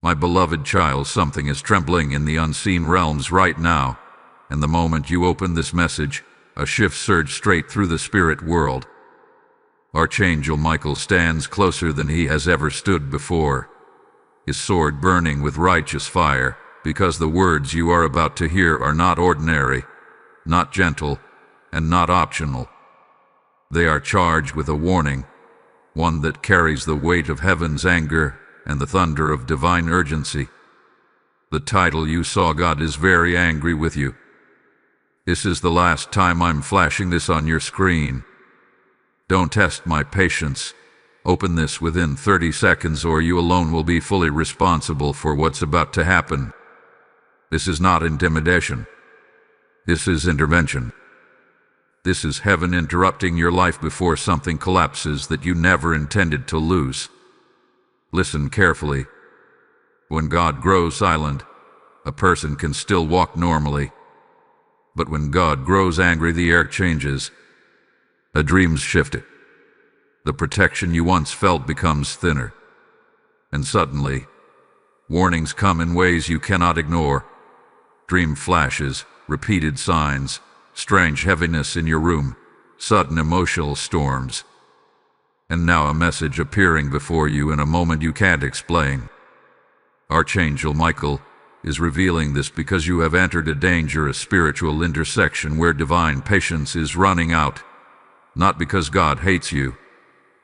My beloved child, something is trembling in the unseen realms right now, and the moment you open this message, a shift surged straight through the spirit world. Archangel Michael stands closer than he has ever stood before, his sword burning with righteous fire, because the words you are about to hear are not ordinary, not gentle, and not optional. They are charged with a warning, one that carries the weight of heaven's anger and the thunder of divine urgency. The title you saw: God is very angry with you. This is the last time I'm flashing this on your screen. Don't test my patience. Open this within 30 seconds or you alone will be fully responsible for what's about to happen. This is not intimidation. This is intervention. This is heaven interrupting your life before something collapses that you never intended to lose. Listen carefully. When God grows silent, a person can still walk normally. But when God grows angry, the air changes. The dreams shift. The protection you once felt becomes thinner. And suddenly, warnings come in ways you cannot ignore. Dream flashes, repeated signs, strange heaviness in your room, sudden emotional storms. And now a message appearing before you in a moment you can't explain. Archangel Michael is revealing this because you have entered a dangerous spiritual intersection where divine patience is running out, not because God hates you,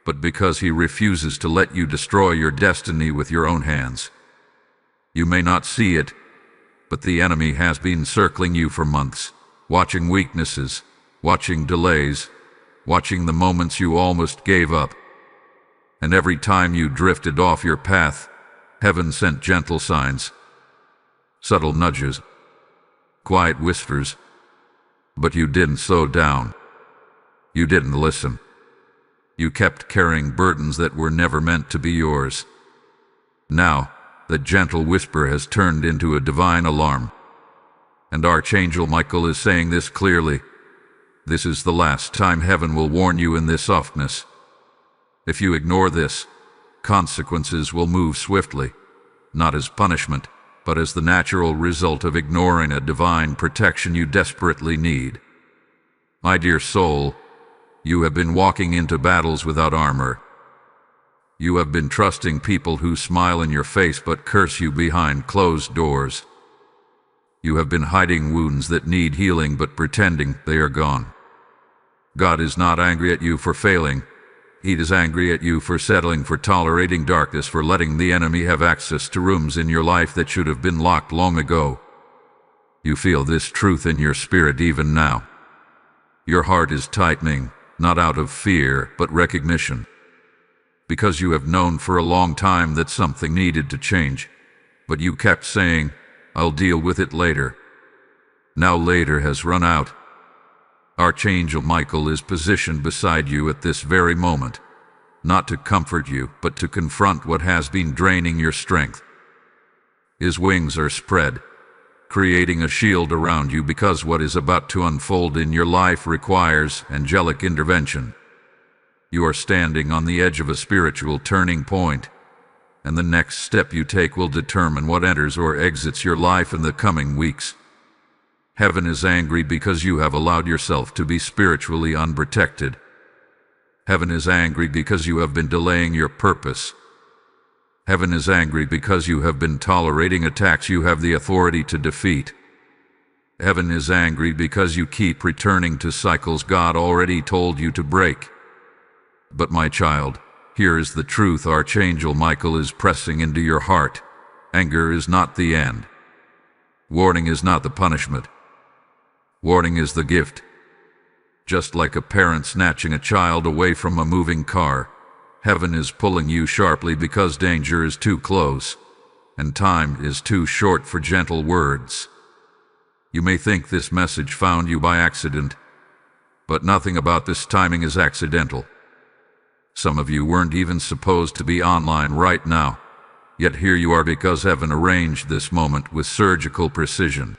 but because he refuses to let you destroy your destiny with your own hands. You may not see it, but the enemy has been circling you for months, watching weaknesses, watching delays, watching the moments you almost gave up. And every time you drifted off your path, heaven sent gentle signs, subtle nudges, quiet whispers. But you didn't slow down. You didn't listen. You kept carrying burdens that were never meant to be yours. Now, the gentle whisper has turned into a divine alarm. And Archangel Michael is saying this clearly. This is the last time heaven will warn you in this softness. If you ignore this, consequences will move swiftly, not as punishment, but as the natural result of ignoring a divine protection you desperately need. My dear soul, you have been walking into battles without armor. You have been trusting people who smile in your face but curse you behind closed doors. You have been hiding wounds that need healing but pretending they are gone. God is not angry at you for failing. He is angry at you for settling, for tolerating darkness, for letting the enemy have access to rooms in your life that should have been locked long ago. You feel this truth in your spirit even now. Your heart is tightening, not out of fear, but recognition. Because you have known for a long time that something needed to change, but you kept saying, "I'll deal with it later." Now later has run out. Archangel Michael is positioned beside you at this very moment, not to comfort you, but to confront what has been draining your strength. His wings are spread, creating a shield around you because what is about to unfold in your life requires angelic intervention. You are standing on the edge of a spiritual turning point, and the next step you take will determine what enters or exits your life in the coming weeks. Heaven is angry because you have allowed yourself to be spiritually unprotected. Heaven is angry because you have been delaying your purpose. Heaven is angry because you have been tolerating attacks you have the authority to defeat. Heaven is angry because you keep returning to cycles God already told you to break. But my child, here is the truth Archangel Michael is pressing into your heart. Anger is not the end. Warning is not the punishment. Warning is the gift. Just like a parent snatching a child away from a moving car, heaven is pulling you sharply because danger is too close, and time is too short for gentle words. You may think this message found you by accident, but nothing about this timing is accidental. Some of you weren't even supposed to be online right now, yet here you are because heaven arranged this moment with surgical precision.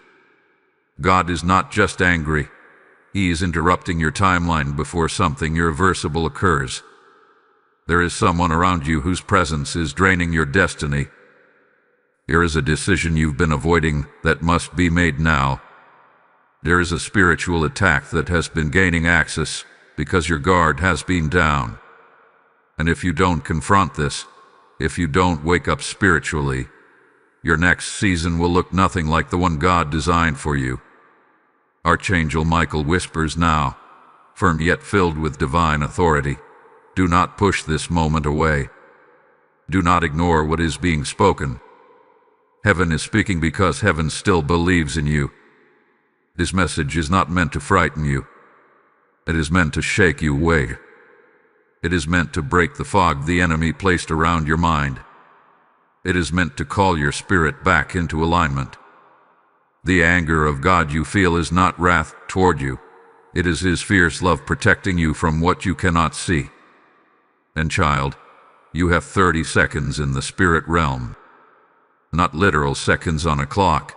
God is not just angry. He is interrupting your timeline before something irreversible occurs. There is someone around you whose presence is draining your destiny. Here is a decision you've been avoiding that must be made now. There is a spiritual attack that has been gaining access because your guard has been down. And if you don't confront this, if you don't wake up spiritually, your next season will look nothing like the one God designed for you. Archangel Michael whispers now, firm yet filled with divine authority. Do not push this moment away. Do not ignore what is being spoken. Heaven is speaking because heaven still believes in you. This message is not meant to frighten you. It is meant to shake you awake. It is meant to break the fog the enemy placed around your mind. It is meant to call your spirit back into alignment. The anger of God you feel is not wrath toward you. It is His fierce love protecting you from what you cannot see. And child, you have 30 seconds in the spirit realm. Not literal seconds on a clock,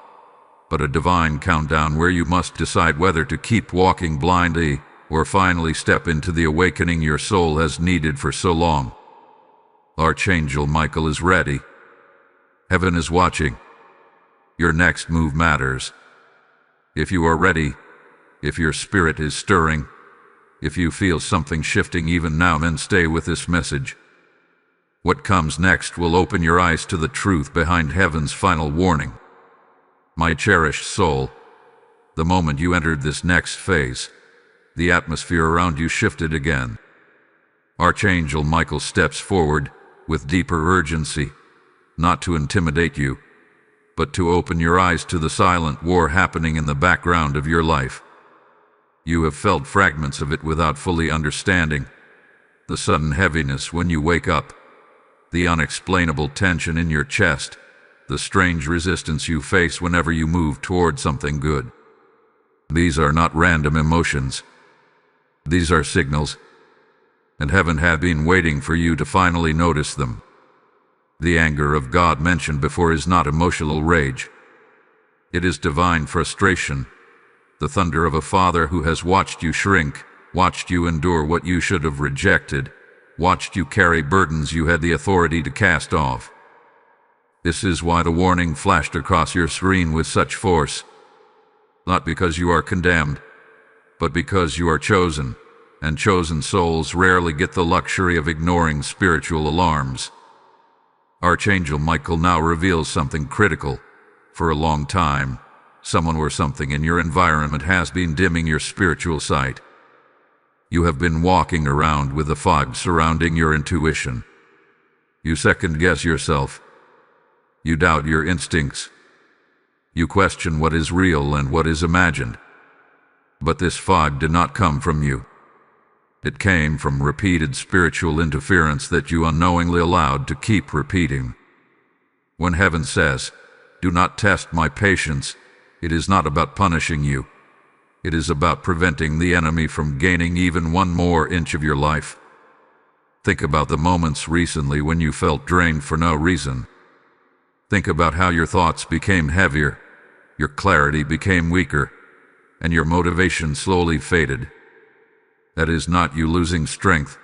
but a divine countdown where you must decide whether to keep walking blindly or finally step into the awakening your soul has needed for so long. Archangel Michael is ready. Heaven is watching. Your next move matters. If you are ready, if your spirit is stirring, if you feel something shifting even now, then stay with this message. What comes next will open your eyes to the truth behind heaven's final warning. My cherished soul, the moment you entered this next phase, the atmosphere around you shifted again. Archangel Michael steps forward with deeper urgency, not to intimidate you, but to open your eyes to the silent war happening in the background of your life. You have felt fragments of it without fully understanding. The sudden heaviness when you wake up, the unexplainable tension in your chest, the strange resistance you face whenever you move toward something good. These are not random emotions. These are signals, and heaven had been waiting for you to finally notice them. The anger of God mentioned before is not emotional rage. It is divine frustration, the thunder of a father who has watched you shrink, watched you endure what you should have rejected, watched you carry burdens you had the authority to cast off. This is why the warning flashed across your screen with such force. Not because you are condemned, but because you are chosen, and chosen souls rarely get the luxury of ignoring spiritual alarms. Archangel Michael now reveals something critical. For a long time, someone or something in your environment has been dimming your spiritual sight. You have been walking around with a fog surrounding your intuition. You second-guess yourself. You doubt your instincts. You question what is real and what is imagined. But this fog did not come from you. It came from repeated spiritual interference that you unknowingly allowed to keep repeating. When heaven says, "Do not test my patience," it is not about punishing you. It is about preventing the enemy from gaining even one more inch of your life. Think about the moments recently when you felt drained for no reason. Think about how your thoughts became heavier, your clarity became weaker, and your motivation slowly faded. That is not you losing strength.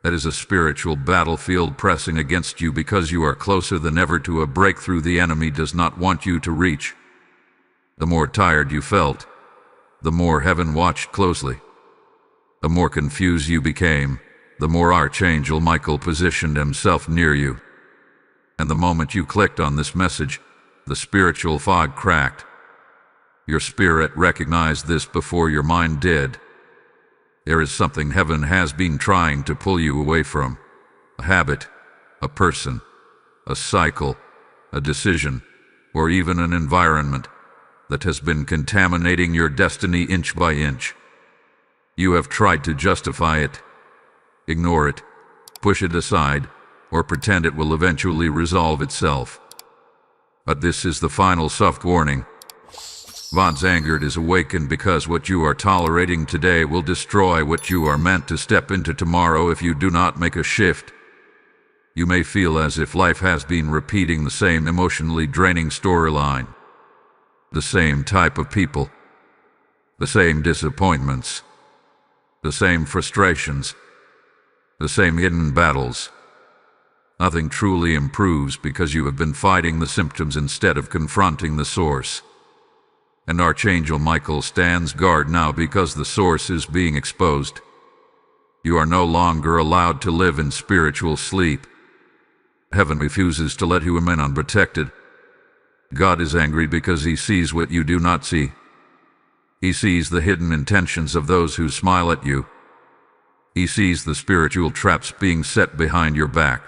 That is a spiritual battlefield pressing against you because you are closer than ever to a breakthrough the enemy does not want you to reach. The more tired you felt, the more heaven watched closely. The more confused you became, the more Archangel Michael positioned himself near you. And the moment you clicked on this message, the spiritual fog cracked. Your spirit recognized this before your mind did. There is something heaven has been trying to pull you away from. A habit, a person, a cycle, a decision, or even an environment that has been contaminating your destiny inch by inch. You have tried to justify it, ignore it, push it aside, or pretend it will eventually resolve itself. But this is the final soft warning. God's anger is awakened because what you are tolerating today will destroy what you are meant to step into tomorrow if you do not make a shift. You may feel as if life has been repeating the same emotionally draining storyline. The same type of people. The same disappointments. The same frustrations. The same hidden battles. Nothing truly improves because you have been fighting the symptoms instead of confronting the source. And Archangel Michael stands guard now because the source is being exposed. You are no longer allowed to live in spiritual sleep. Heaven refuses to let you remain unprotected. God is angry because he sees what you do not see. He sees the hidden intentions of those who smile at you. He sees the spiritual traps being set behind your back.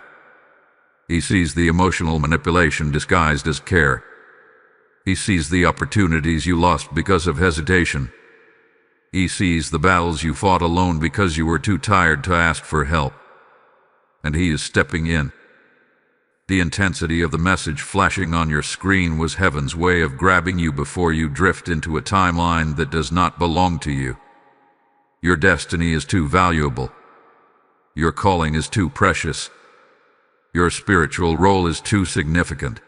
He sees the emotional manipulation disguised as care. He sees the opportunities you lost because of hesitation. He sees the battles you fought alone because you were too tired to ask for help. And he is stepping in. The intensity of the message flashing on your screen was heaven's way of grabbing you before you drift into a timeline that does not belong to you. Your destiny is too valuable. Your calling is too precious. Your spiritual role is too significant.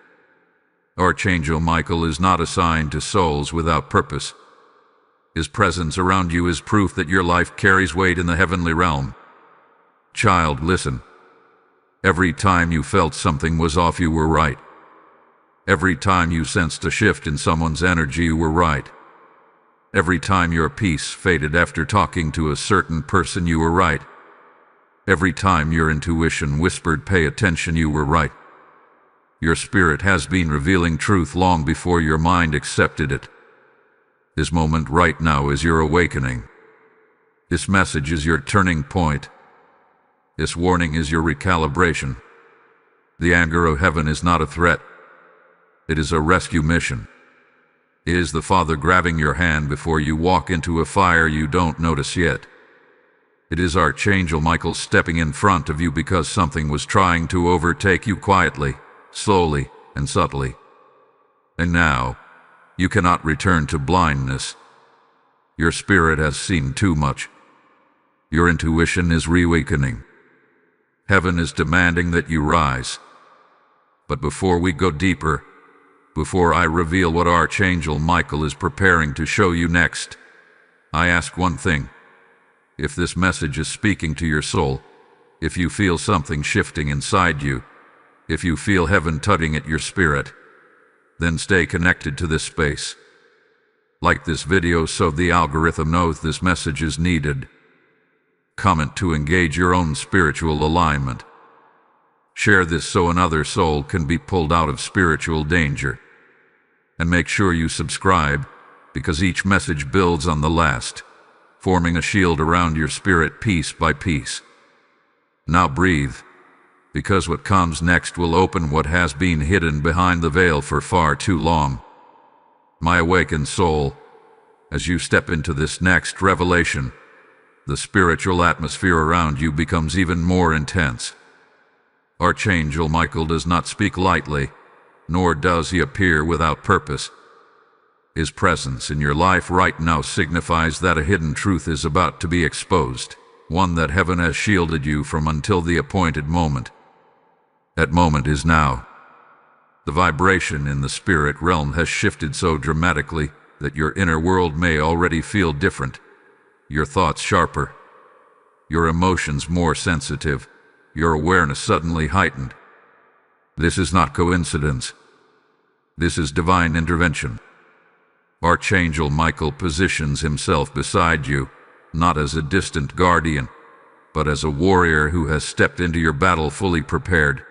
Archangel Michael is not assigned to souls without purpose. His presence around you is proof that your life carries weight in the heavenly realm. Child, listen. Every time you felt something was off, you were right. Every time you sensed a shift in someone's energy, you were right. Every time your peace faded after talking to a certain person, you were right. Every time your intuition whispered, "Pay attention," you were right. Your spirit has been revealing truth long before your mind accepted it. This moment right now is your awakening. This message is your turning point. This warning is your recalibration. The anger of heaven is not a threat. It is a rescue mission. It is the Father grabbing your hand before you walk into a fire you don't notice yet. It is Archangel Michael stepping in front of you because something was trying to overtake you quietly, slowly, and subtly. And now, you cannot return to blindness. Your spirit has seen too much. Your intuition is reawakening. Heaven is demanding that you rise. But before we go deeper, before I reveal what Archangel Michael is preparing to show you next, I ask one thing. If this message is speaking to your soul, if you feel something shifting inside you, if you feel heaven tugging at your spirit, then stay connected to this space. Like this video so the algorithm knows this message is needed. Comment to engage your own spiritual alignment. Share this so another soul can be pulled out of spiritual danger. And make sure you subscribe, because each message builds on the last, forming a shield around your spirit piece by piece. Now breathe, because what comes next will open what has been hidden behind the veil for far too long. My awakened soul, as you step into this next revelation, the spiritual atmosphere around you becomes even more intense. Archangel Michael does not speak lightly, nor does he appear without purpose. His presence in your life right now signifies that a hidden truth is about to be exposed, one that heaven has shielded you from until the appointed moment. That moment is now. The vibration in the spirit realm has shifted so dramatically that your inner world may already feel different, your thoughts sharper, your emotions more sensitive, your awareness suddenly heightened. This is not coincidence. This is divine intervention. Archangel Michael positions himself beside you, not as a distant guardian, but as a warrior who has stepped into your battle fully prepared.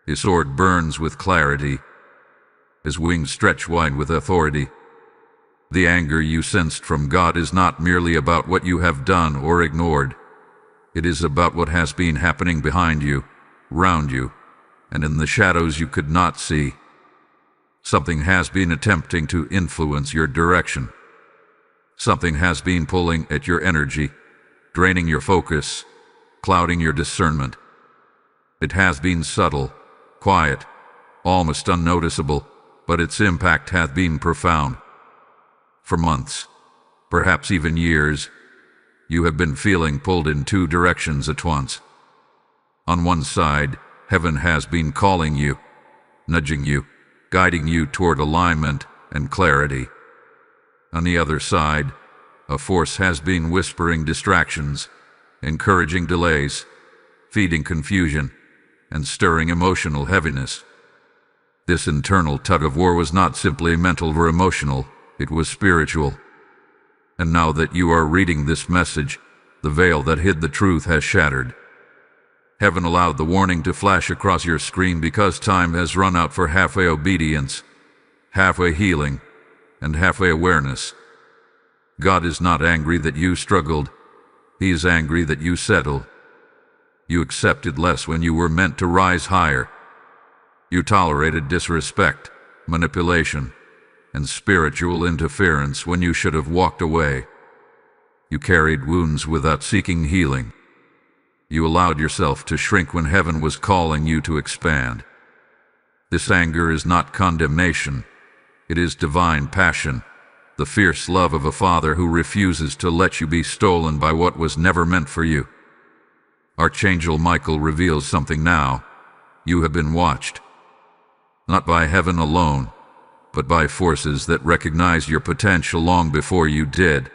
His sword burns with clarity. His wings stretch wide with authority. The anger you sensed from God is not merely about what you have done or ignored. It is about what has been happening behind you, round you, and in the shadows you could not see. Something has been attempting to influence your direction. Something has been pulling at your energy, draining your focus, clouding your discernment. It has been subtle, quiet, almost unnoticeable, but its impact hath been profound. For months, perhaps even years, you have been feeling pulled in two directions at once. On one side, heaven has been calling you, nudging you, guiding you toward alignment and clarity. On the other side, a force has been whispering distractions, encouraging delays, feeding confusion, and stirring emotional heaviness. This internal tug-of-war was not simply mental or emotional, it was spiritual. And now that you are reading this message, the veil that hid the truth has shattered. Heaven allowed the warning to flash across your screen because time has run out for halfway obedience, halfway healing, and halfway awareness. God is not angry that you struggled. He is angry that you settled. You accepted less when you were meant to rise higher. You tolerated disrespect, manipulation, and spiritual interference when you should have walked away. You carried wounds without seeking healing. You allowed yourself to shrink when heaven was calling you to expand. This anger is not condemnation. It is divine passion, the fierce love of a father who refuses to let you be stolen by what was never meant for you. Archangel Michael reveals something now. You have been watched. Not by heaven alone, but by forces that recognized your potential long before you did.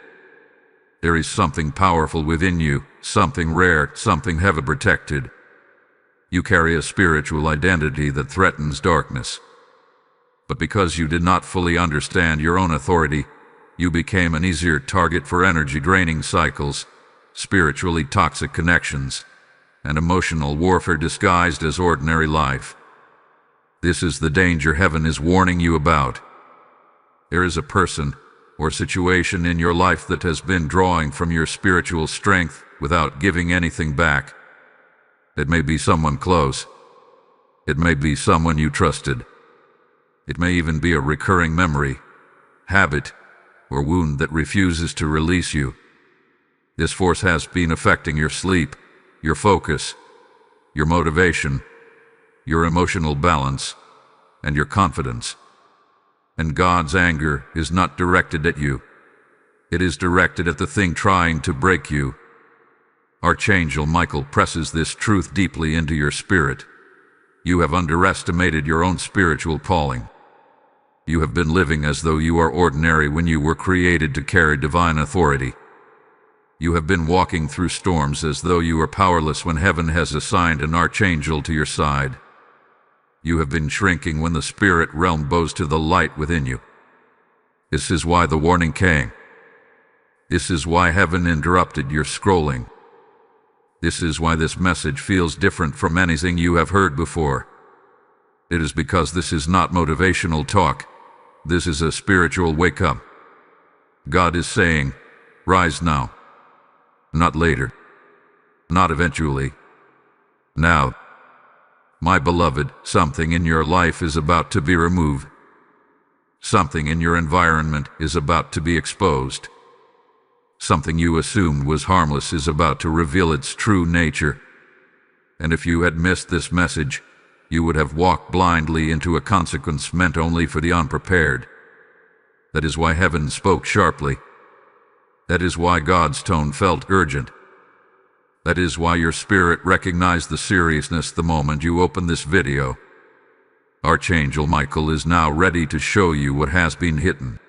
There is something powerful within you, something rare, something heaven protected. You carry a spiritual identity that threatens darkness. But because you did not fully understand your own authority, you became an easier target for energy-draining cycles, spiritually toxic connections, and emotional warfare disguised as ordinary life. This is the danger heaven is warning you about. There is a person or situation in your life that has been drawing from your spiritual strength without giving anything back. It may be someone close. It may be someone you trusted. It may even be a recurring memory, habit, or wound that refuses to release you. This force has been affecting your sleep, your focus, your motivation, your emotional balance, and your confidence. And God's anger is not directed at you. It is directed at the thing trying to break you. Archangel Michael presses this truth deeply into your spirit. You have underestimated your own spiritual calling. You have been living as though you are ordinary when you were created to carry divine authority. You have been walking through storms as though you are powerless when heaven has assigned an archangel to your side. You have been shrinking when the spirit realm bows to the light within you. This is why the warning came. This is why heaven interrupted your scrolling. This is why this message feels different from anything you have heard before. It is because this is not motivational talk. This is a spiritual wake-up. God is saying, rise now. Not later. Not eventually. Now. My beloved, something in your life is about to be removed. Something in your environment is about to be exposed. Something you assumed was harmless is about to reveal its true nature. And if you had missed this message, you would have walked blindly into a consequence meant only for the unprepared. That is why heaven spoke sharply. That is why God's tone felt urgent. That is why your spirit recognized the seriousness the moment you opened this video. Archangel Michael is now ready to show you what has been hidden.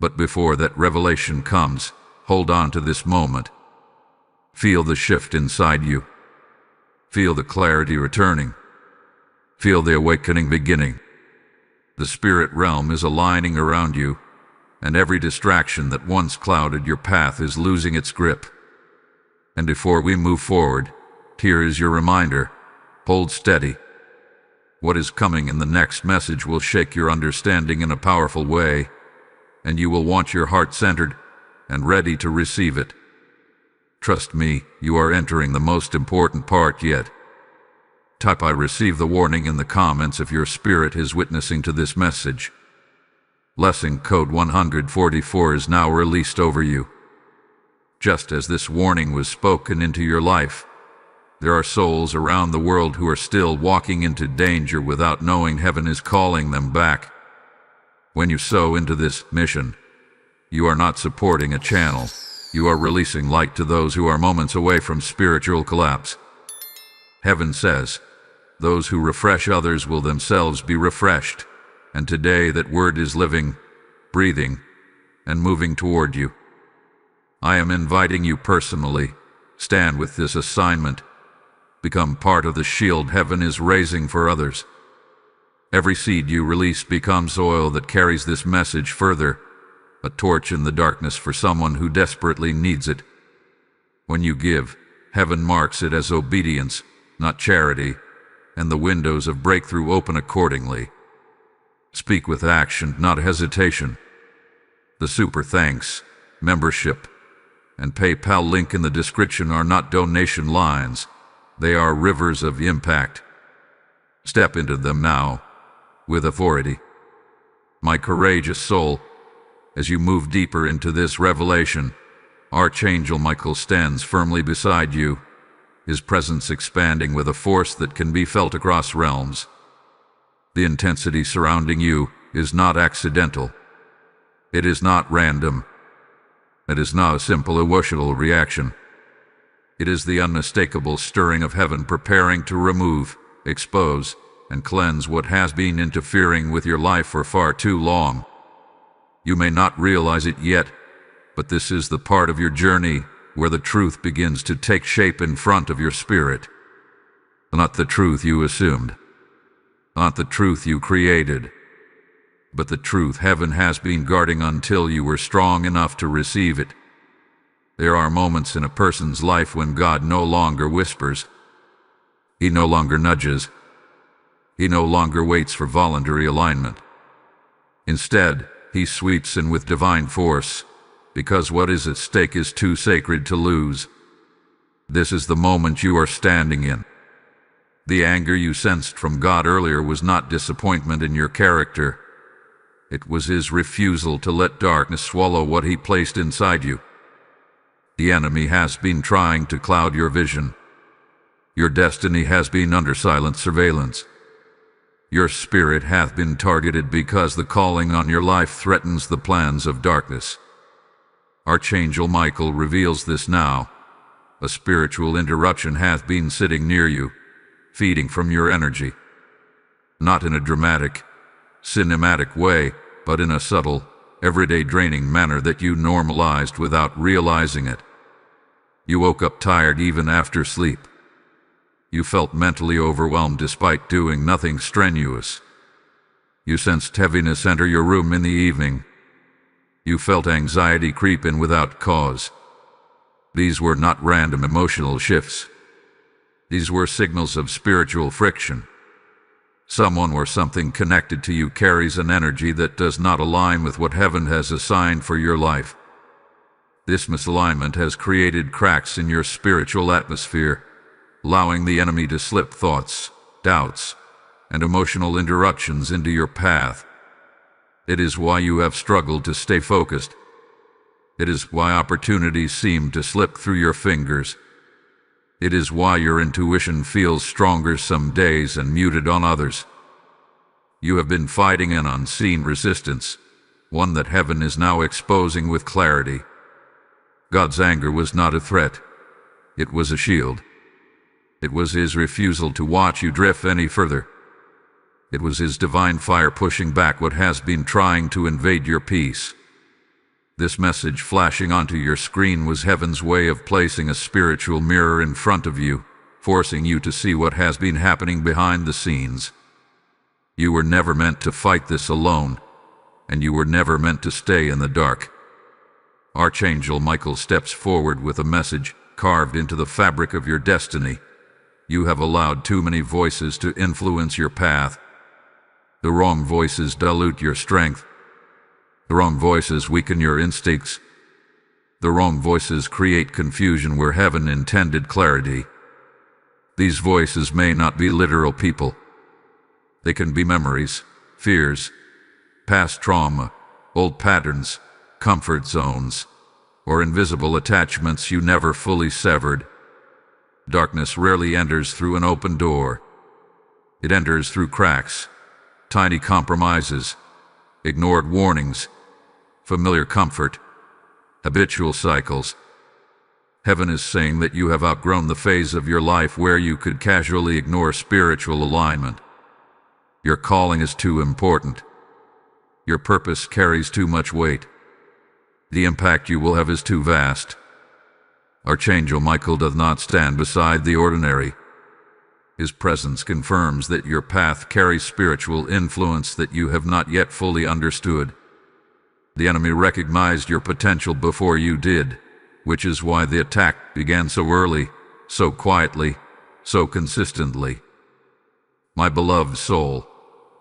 But before that revelation comes, hold on to this moment. Feel the shift inside you. Feel the clarity returning. Feel the awakening beginning. The spirit realm is aligning around you, and every distraction that once clouded your path is losing its grip. And before we move forward, here is your reminder. Hold steady. What is coming in the next message will shake your understanding in a powerful way, and you will want your heart centered and ready to receive it. Trust me, you are entering the most important part yet. Type I receive the warning in the comments if your spirit is witnessing to this message. Lesson code 144 is now released over you. Just as this warning was spoken into your life, there are souls around the world who are still walking into danger without knowing heaven is calling them back. When you sow into this mission, you are not supporting a channel. You are releasing light to those who are moments away from spiritual collapse. Heaven says, those who refresh others will themselves be refreshed. And today that word is living, breathing, and moving toward you. I am inviting you personally, stand with this assignment. Become part of the shield heaven is raising for others. Every seed you release becomes oil that carries this message further, a torch in the darkness for someone who desperately needs it. When you give, heaven marks it as obedience, not charity, and the windows of breakthrough open accordingly. Speak with action, not hesitation. The super thanks, membership, and PayPal link in the description are not donation lines. They are rivers of impact. Step into them now, with authority. My courageous soul, as you move deeper into this revelation, Archangel Michael stands firmly beside you, his presence expanding with a force that can be felt across realms. The intensity surrounding you is not accidental. It is not random. It is not a simple emotional reaction. It is the unmistakable stirring of heaven preparing to remove, expose, and cleanse what has been interfering with your life for far too long. You may not realize it yet, but this is the part of your journey where the truth begins to take shape in front of your spirit. Not the truth you assumed, not the truth you created, but the truth heaven has been guarding until you were strong enough to receive it. There are moments in a person's life when God no longer whispers. He no longer nudges. He no longer waits for voluntary alignment. Instead, he sweeps in with divine force, because what is at stake is too sacred to lose. This is the moment you are standing in. The anger you sensed from God earlier was not disappointment in your character. It was his refusal to let darkness swallow what he placed inside you. The enemy has been trying to cloud your vision. Your destiny has been under silent surveillance. Your spirit hath been targeted because the calling on your life threatens the plans of darkness. Archangel Michael reveals this now. A spiritual interruption hath been sitting near you, feeding from your energy. Not in a dramatic, cinematic way, but in a subtle, everyday draining manner that you normalized without realizing it. You woke up tired even after sleep. You felt mentally overwhelmed despite doing nothing strenuous. You sensed heaviness enter your room in the evening. You felt anxiety creep in without cause. These were not random emotional shifts. These were signals of spiritual friction. Someone or something connected to you carries an energy that does not align with what heaven has assigned for your life. This misalignment has created cracks in your spiritual atmosphere, allowing the enemy to slip thoughts, doubts, and emotional interruptions into your path. It is why you have struggled to stay focused. It is why opportunities seem to slip through your fingers. It is why your intuition feels stronger some days and muted on others. You have been fighting an unseen resistance, one that heaven is now exposing with clarity. God's anger was not a threat. It was a shield. It was his refusal to watch you drift any further. It was his divine fire pushing back what has been trying to invade your peace. This message flashing onto your screen was heaven's way of placing a spiritual mirror in front of you, forcing you to see what has been happening behind the scenes. You were never meant to fight this alone, and you were never meant to stay in the dark. Archangel Michael steps forward with a message carved into the fabric of your destiny. You have allowed too many voices to influence your path. The wrong voices dilute your strength. The wrong voices weaken your instincts. The wrong voices create confusion where heaven intended clarity. These voices may not be literal people. They can be memories, fears, past trauma, old patterns, comfort zones, or invisible attachments you never fully severed. Darkness rarely enters through an open door. It enters through cracks, tiny compromises, ignored warnings, familiar comfort, habitual cycles. Heaven is saying that you have outgrown the phase of your life where you could casually ignore spiritual alignment. Your calling is too important. Your purpose carries too much weight. The impact you will have is too vast. Archangel Michael does not stand beside the ordinary. His presence confirms that your path carries spiritual influence that you have not yet fully understood. The enemy recognized your potential before you did, which is why the attack began so early, so quietly, so consistently. My beloved soul,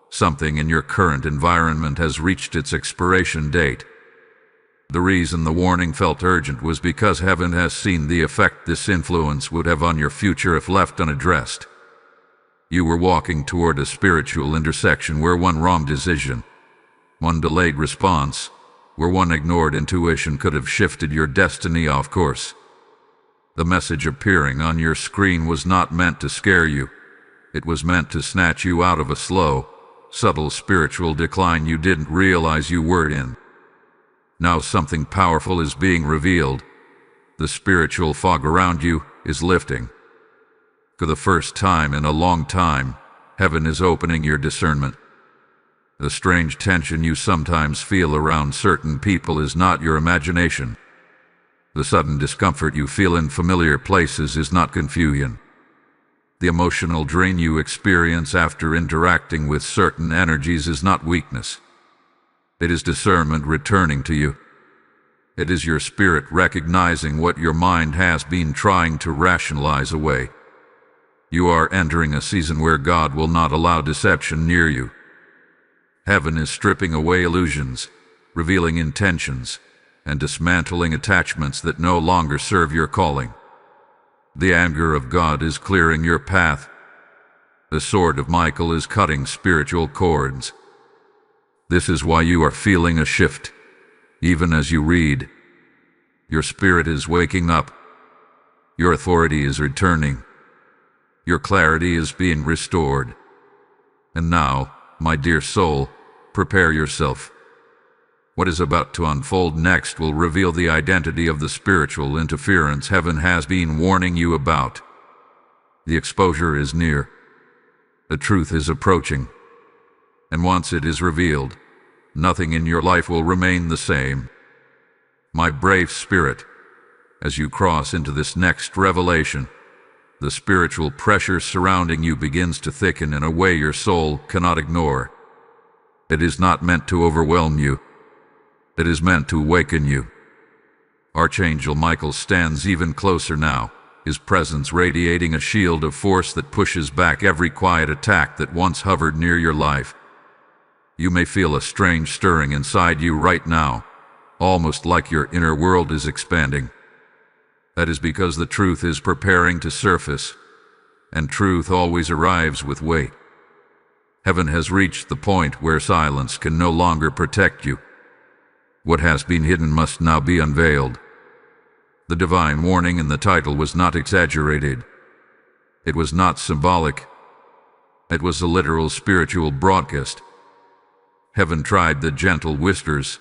something in your current environment has reached its expiration date. The reason the warning felt urgent was because heaven has seen the effect this influence would have on your future if left unaddressed. You were walking toward a spiritual intersection where one wrong decision, one delayed response, where one ignored intuition could have shifted your destiny off course. The message appearing on your screen was not meant to scare you. It was meant to snatch you out of a slow, subtle spiritual decline you didn't realize you were in. Now something powerful is being revealed. The spiritual fog around you is lifting. For the first time in a long time, heaven is opening your discernment. The strange tension you sometimes feel around certain people is not your imagination. The sudden discomfort you feel in familiar places is not confusion. The emotional drain you experience after interacting with certain energies is not weakness. It is discernment returning to you. It is your spirit recognizing what your mind has been trying to rationalize away. You are entering a season where God will not allow deception near you. Heaven is stripping away illusions, revealing intentions, and dismantling attachments that no longer serve your calling. The anger of God is clearing your path. The sword of Michael is cutting spiritual cords. This is why you are feeling a shift, even as you read. Your spirit is waking up. Your authority is returning. Your clarity is being restored. And now, my dear soul, prepare yourself. What is about to unfold next will reveal the identity of the spiritual interference heaven has been warning you about. The exposure is near. The truth is approaching. And once it is revealed, nothing in your life will remain the same. My brave spirit, as you cross into this next revelation, the spiritual pressure surrounding you begins to thicken in a way your soul cannot ignore. It is not meant to overwhelm you. It is meant to awaken you. Archangel Michael stands even closer now, his presence radiating a shield of force that pushes back every quiet attack that once hovered near your life. You may feel a strange stirring inside you right now, almost like your inner world is expanding. That is because the truth is preparing to surface, and truth always arrives with weight. Heaven has reached the point where silence can no longer protect you. What has been hidden must now be unveiled. The divine warning in the title was not exaggerated. It was not symbolic. It was a literal spiritual broadcast. Heaven tried the gentle whispers,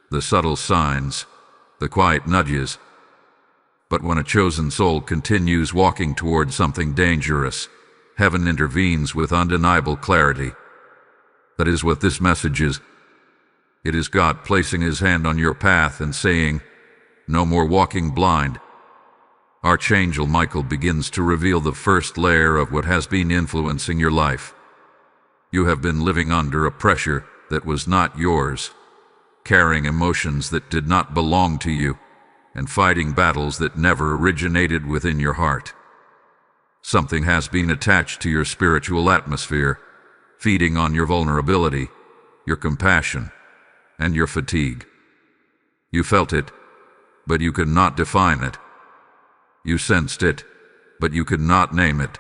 the subtle signs, the quiet nudges. But when a chosen soul continues walking toward something dangerous, heaven intervenes with undeniable clarity. That is what this message is. It is God placing His hand on your path and saying, "No more walking blind." Archangel Michael begins to reveal the first layer of what has been influencing your life. You have been living under a pressure that was not yours, carrying emotions that did not belong to you, and fighting battles that never originated within your heart. Something has been attached to your spiritual atmosphere, feeding on your vulnerability, your compassion, and your fatigue. You felt it, but you could not define it. You sensed it, but you could not name it.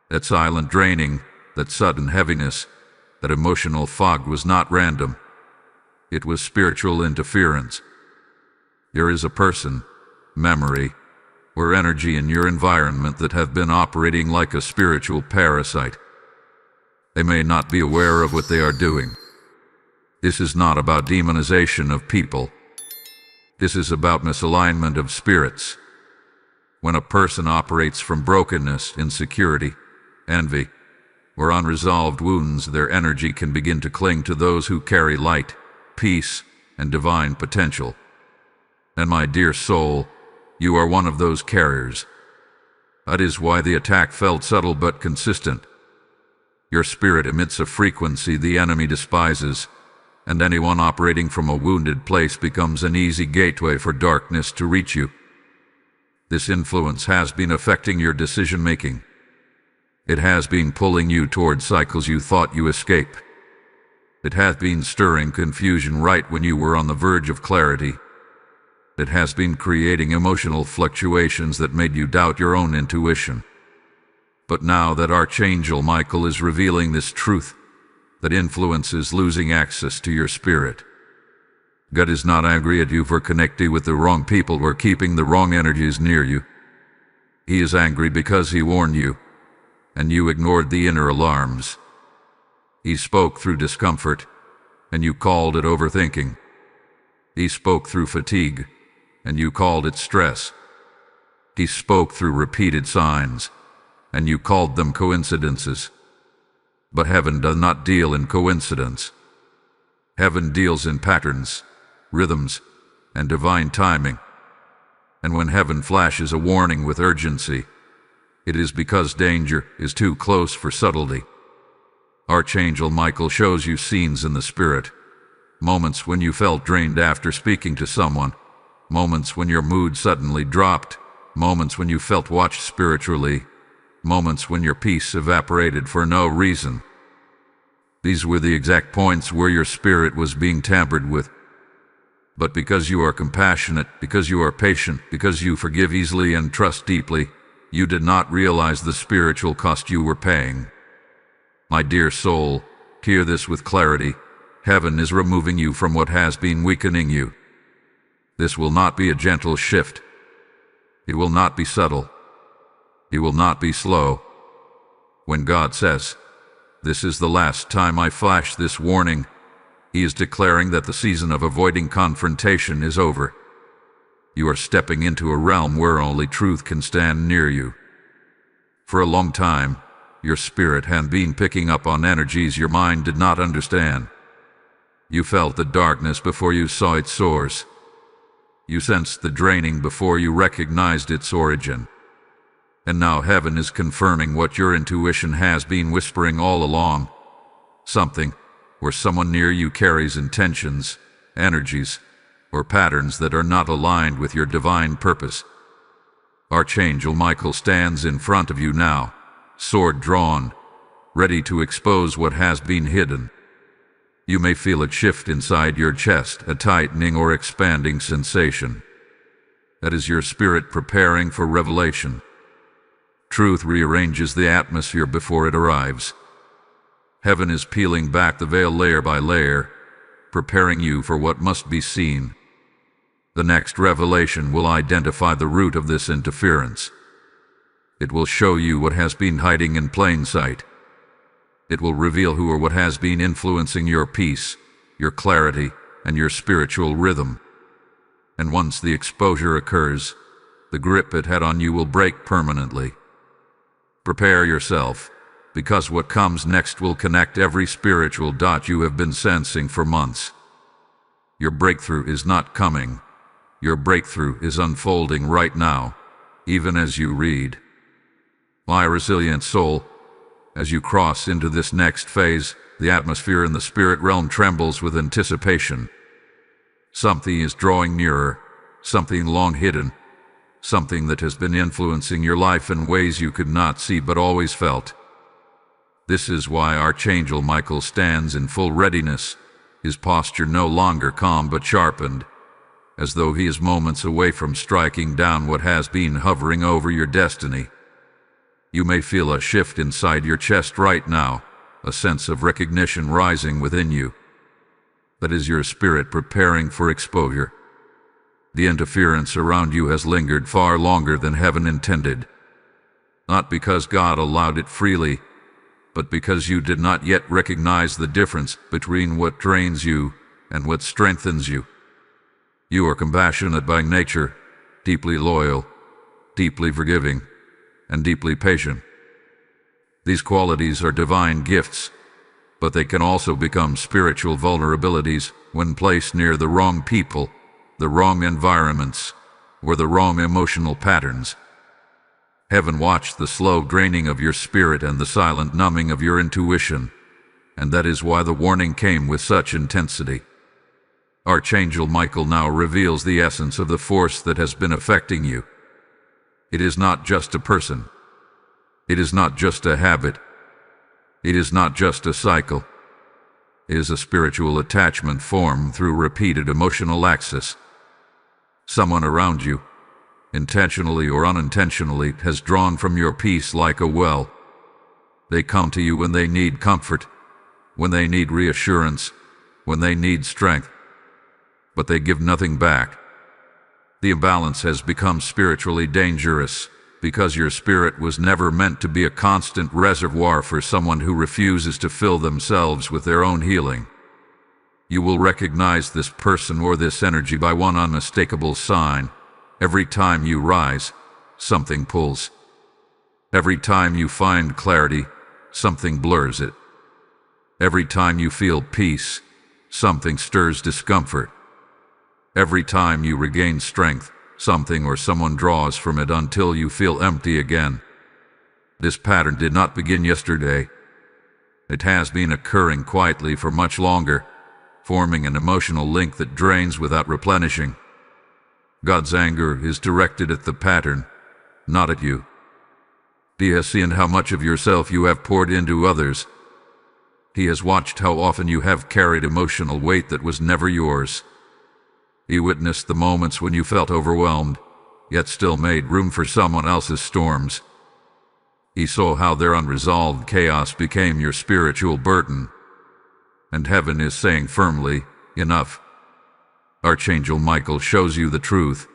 That silent draining, that sudden heaviness, that emotional fog was not random. It was spiritual interference. There is a person, memory, or energy in your environment that have been operating like a spiritual parasite. They may not be aware of what they are doing. This is not about demonization of people. This is about misalignment of spirits. When a person operates from brokenness, insecurity, envy, or unresolved wounds, their energy can begin to cling to those who carry light, peace, and divine potential. And my dear soul, you are one of those carriers. That is why the attack felt subtle but consistent. Your spirit emits a frequency the enemy despises, and anyone operating from a wounded place becomes an easy gateway for darkness to reach you. This influence has been affecting your decision-making. It has been pulling you toward cycles you thought you escape. It has been stirring confusion right when you were on the verge of clarity. It has been creating emotional fluctuations that made you doubt your own intuition. But now that Archangel Michael is revealing this truth, that influence is losing access to your spirit. God is not angry at you for connecting with the wrong people or keeping the wrong energies near you. He is angry because he warned you, and you ignored the inner alarms. He spoke through discomfort, and you called it overthinking. He spoke through fatigue, and you called it stress. He spoke through repeated signs, and you called them coincidences. But heaven does not deal in coincidence. Heaven deals in patterns, rhythms, and divine timing. And when heaven flashes a warning with urgency, it is because danger is too close for subtlety. Archangel Michael shows you scenes in the spirit, moments when you felt drained after speaking to someone, moments when your mood suddenly dropped, moments when you felt watched spiritually, moments when your peace evaporated for no reason. These were the exact points where your spirit was being tampered with. But because you are compassionate, because you are patient, because you forgive easily and trust deeply, you did not realize the spiritual cost you were paying. My dear soul, hear this with clarity. Heaven is removing you from what has been weakening you. This will not be a gentle shift. It will not be subtle. It will not be slow. When God says, "This is the last time I flash this warning," He is declaring that the season of avoiding confrontation is over. You are stepping into a realm where only truth can stand near you. For a long time, your spirit had been picking up on energies your mind did not understand. You felt the darkness before you saw its source. You sensed the draining before you recognized its origin. And now heaven is confirming what your intuition has been whispering all along. Something or someone near you carries intentions, energies, or patterns that are not aligned with your divine purpose. Archangel Michael stands in front of you now, sword drawn, ready to expose what has been hidden. You may feel a shift inside your chest, a tightening or expanding sensation. That is your spirit preparing for revelation. Truth rearranges the atmosphere before it arrives. Heaven is peeling back the veil layer by layer, preparing you for what must be seen. The next revelation will identify the root of this interference. It will show you what has been hiding in plain sight. It will reveal who or what has been influencing your peace, your clarity, and your spiritual rhythm. And once the exposure occurs, the grip it had on you will break permanently. Prepare yourself, because what comes next will connect every spiritual dot you have been sensing for months. Your breakthrough is not coming. Your breakthrough is unfolding right now, even as you read. My resilient soul, as you cross into this next phase, the atmosphere in the spirit realm trembles with anticipation. Something is drawing nearer, something long hidden, something that has been influencing your life in ways you could not see but always felt. This is why Archangel Michael stands in full readiness, his posture no longer calm but sharpened, as though he is moments away from striking down what has been hovering over your destiny. You may feel a shift inside your chest right now, a sense of recognition rising within you. That is your spirit preparing for exposure. The interference around you has lingered far longer than heaven intended. Not because God allowed it freely, but because you did not yet recognize the difference between what drains you and what strengthens you. You are compassionate by nature, deeply loyal, deeply forgiving, and deeply patient. These qualities are divine gifts, but they can also become spiritual vulnerabilities when placed near the wrong people, the wrong environments, or the wrong emotional patterns. Heaven watched the slow draining of your spirit and the silent numbing of your intuition, and that is why the warning came with such intensity. Archangel Michael now reveals the essence of the force that has been affecting you. It is not just a person. It is not just a habit. It is not just a cycle. It is a spiritual attachment formed through repeated emotional access. Someone around you, intentionally or unintentionally, has drawn from your peace like a well. They come to you when they need comfort, when they need reassurance, when they need strength, but they give nothing back. The imbalance has become spiritually dangerous because your spirit was never meant to be a constant reservoir for someone who refuses to fill themselves with their own healing. You will recognize this person or this energy by one unmistakable sign. Every time you rise, something pulls. Every time you find clarity, something blurs it. Every time you feel peace, something stirs discomfort. Every time you regain strength, something or someone draws from it until you feel empty again. This pattern did not begin yesterday. It has been occurring quietly for much longer, forming an emotional link that drains without replenishing. God's anger is directed at the pattern, not at you. He has seen how much of yourself you have poured into others. He has watched how often you have carried emotional weight that was never yours. He witnessed the moments when you felt overwhelmed, yet still made room for someone else's storms. He saw how their unresolved chaos became your spiritual burden. And heaven is saying firmly, enough. Archangel Michael shows you the truth.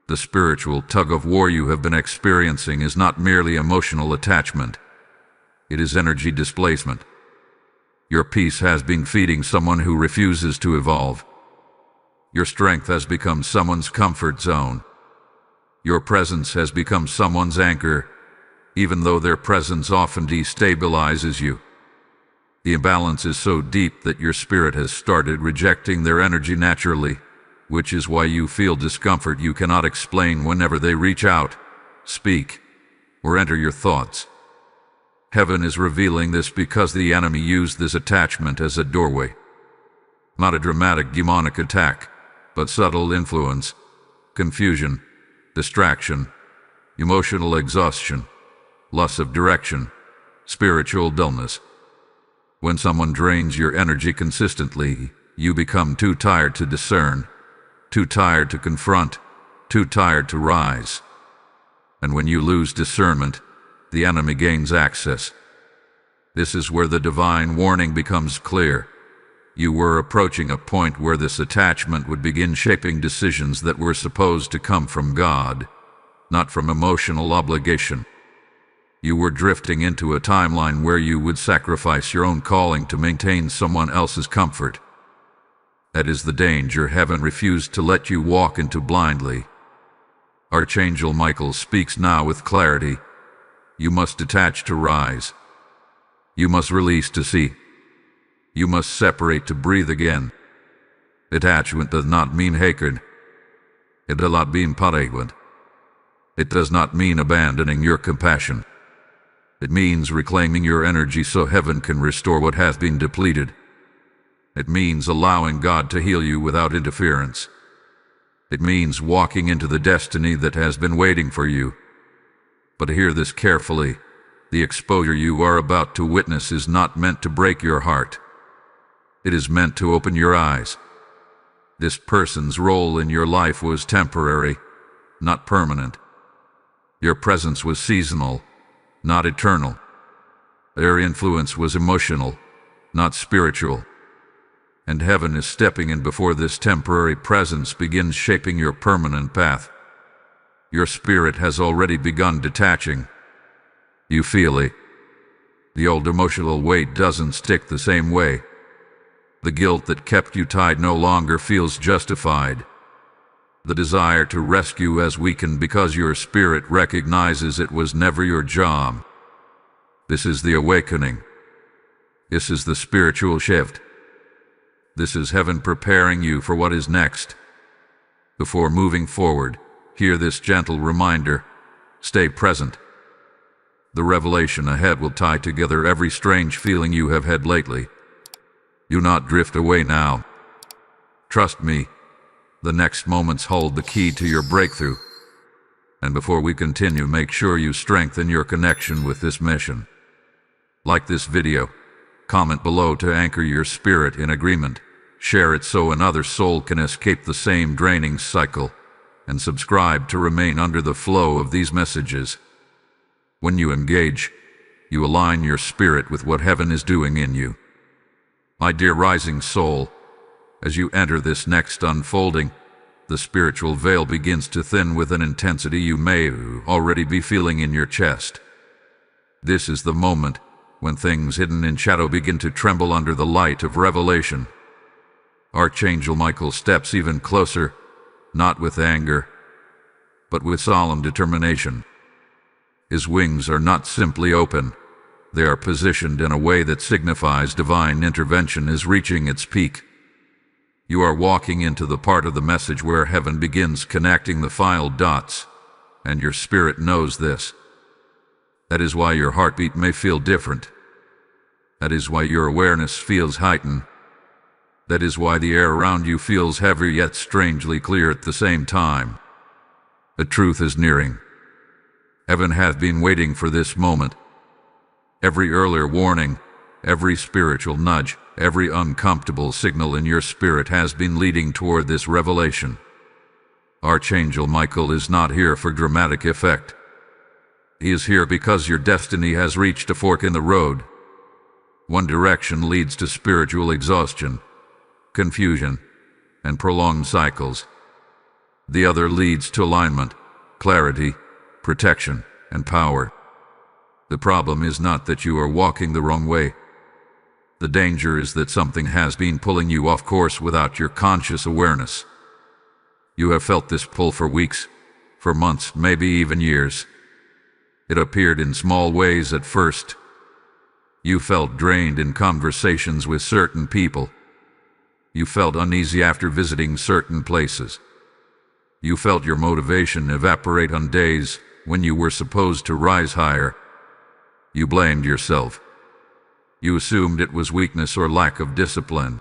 The spiritual tug-of-war you have been experiencing is not merely emotional attachment. It is energy displacement. Your peace has been feeding someone who refuses to evolve. Your strength has become someone's comfort zone. Your presence has become someone's anchor, even though their presence often destabilizes you. The imbalance is so deep that your spirit has started rejecting their energy naturally, which is why you feel discomfort you cannot explain whenever they reach out, speak, or enter your thoughts. Heaven is revealing this because the enemy used this attachment as a doorway. Not a dramatic demonic attack, but subtle influence, confusion, distraction, emotional exhaustion, loss of direction, spiritual dullness. When someone drains your energy consistently, you become too tired to discern, too tired to confront, too tired to rise. And when you lose discernment, the enemy gains access. This is where the divine warning becomes clear. You were approaching a point where this attachment would begin shaping decisions that were supposed to come from God, not from emotional obligation. You were drifting into a timeline where you would sacrifice your own calling to maintain someone else's comfort. That is the danger heaven refused to let you walk into blindly. Archangel Michael speaks now with clarity. You must detach to rise. You must release to see. You must separate to breathe again. Detachment does not mean hatred. It does not mean punishment. It does not mean abandoning your compassion. It means reclaiming your energy so heaven can restore what has been depleted. It means allowing God to heal you without interference. It means walking into the destiny that has been waiting for you. But hear this carefully. The exposure you are about to witness is not meant to break your heart. It is meant to open your eyes. This person's role in your life was temporary, not permanent. Your presence was seasonal, not eternal. Their influence was emotional, not spiritual. And heaven is stepping in before this temporary presence begins shaping your permanent path. Your spirit has already begun detaching. You feel it. The old emotional weight doesn't stick the same way. The guilt that kept you tied no longer feels justified. The desire to rescue has weakened because your spirit recognizes it was never your job. This is the awakening. This is the spiritual shift. This is heaven preparing you for what is next. Before moving forward, hear this gentle reminder. Stay present. The revelation ahead will tie together every strange feeling you have had lately. Do not drift away now. Trust me, the next moments hold the key to your breakthrough. And before we continue, make sure you strengthen your connection with this mission. Like this video, comment below to anchor your spirit in agreement, share it so another soul can escape the same draining cycle, and subscribe to remain under the flow of these messages. When you engage, you align your spirit with what heaven is doing in you. My dear rising soul, as you enter this next unfolding, the spiritual veil begins to thin with an intensity you may already be feeling in your chest. This is the moment when things hidden in shadow begin to tremble under the light of revelation. Archangel Michael steps even closer, not with anger, but with solemn determination. His wings are not simply open, they are positioned in a way that signifies divine intervention is reaching its peak. You are walking into the part of the message where heaven begins connecting the final dots, and your spirit knows this. That is why your heartbeat may feel different. That is why your awareness feels heightened. That is why the air around you feels heavy yet strangely clear at the same time. The truth is nearing. Heaven hath been waiting for this moment. Every earlier warning, every spiritual nudge, every uncomfortable signal in your spirit has been leading toward this revelation. Archangel Michael is not here for dramatic effect. He is here because your destiny has reached a fork in the road. One direction leads to spiritual exhaustion, confusion, and prolonged cycles. The other leads to alignment, clarity, protection, and power. The problem is not that you are walking the wrong way. The danger is that something has been pulling you off course without your conscious awareness. You have felt this pull for weeks, for months, maybe even years. It appeared in small ways at first. You felt drained in conversations with certain people. You felt uneasy after visiting certain places. You felt your motivation evaporate on days when you were supposed to rise higher. You blamed yourself. You assumed it was weakness or lack of discipline.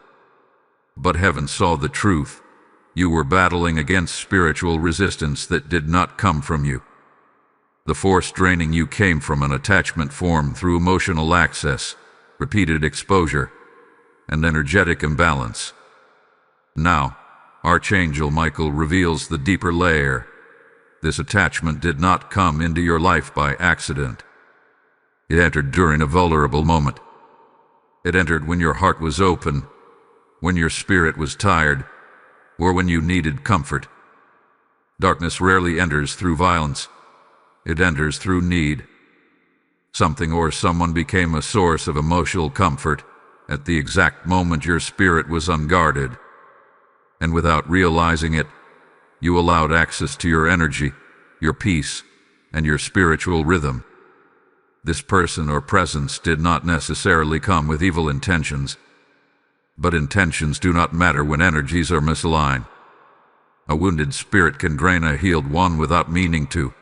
But heaven saw the truth. You were battling against spiritual resistance that did not come from you. The force draining you came from an attachment formed through emotional access, repeated exposure, and energetic imbalance. Now, Archangel Michael reveals the deeper layer. This attachment did not come into your life by accident. It entered during a vulnerable moment. It entered when your heart was open, when your spirit was tired, or when you needed comfort. Darkness rarely enters through violence. It enters through need. Something or someone became a source of emotional comfort at the exact moment your spirit was unguarded. And without realizing it, you allowed access to your energy, your peace, and your spiritual rhythm. This person or presence did not necessarily come with evil intentions, but intentions do not matter when energies are misaligned. A wounded spirit can drain a healed one without meaning to.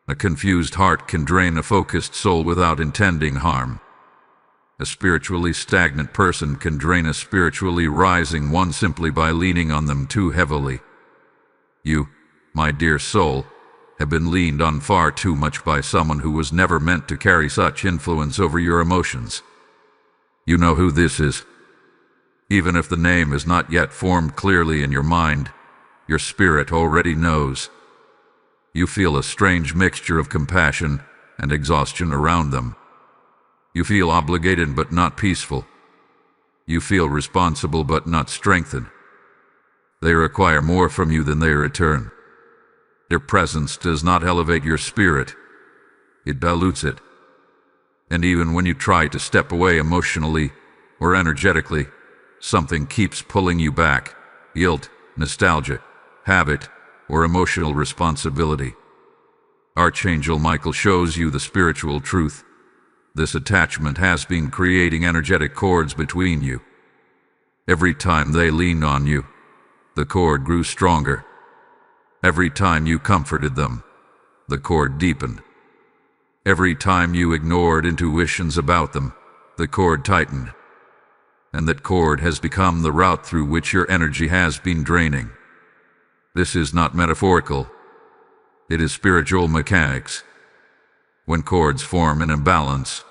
A confused heart can drain a focused soul without intending harm. A spiritually stagnant person can drain a spiritually rising one simply by leaning on them too heavily. You, my dear soul, have been leaned on far too much by someone who was never meant to carry such influence over your emotions. You know who this is. Even if the name is not yet formed clearly in your mind, your spirit already knows. You feel a strange mixture of compassion and exhaustion around them. You feel obligated but not peaceful. You feel responsible but not strengthened. They require more from you than they return. Their presence does not elevate your spirit. It dilutes it. And even when you try to step away emotionally or energetically, something keeps pulling you back. Guilt, nostalgia, habit, or emotional responsibility. Archangel Michael shows you the spiritual truth. This attachment has been creating energetic cords between you. Every time they leaned on you, the cord grew stronger. Every time you comforted them, the cord deepened. Every time you ignored intuitions about them, the cord tightened. And that cord has become the route through which your energy has been draining. This is not metaphorical. It is spiritual mechanics. When cords form an imbalance,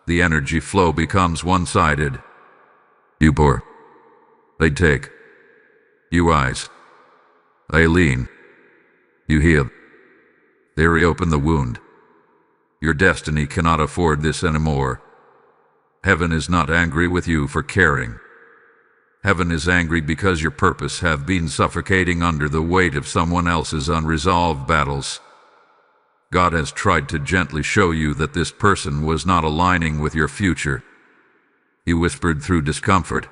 the energy flow becomes one-sided. You pour. They take. You rise. They lean. You heal. They reopen the wound. Your destiny cannot afford this anymore. Heaven is not angry with you for caring. Heaven is angry because your purpose have been suffocating under the weight of someone else's unresolved battles. God has tried to gently show you that this person was not aligning with your future. He whispered through discomfort.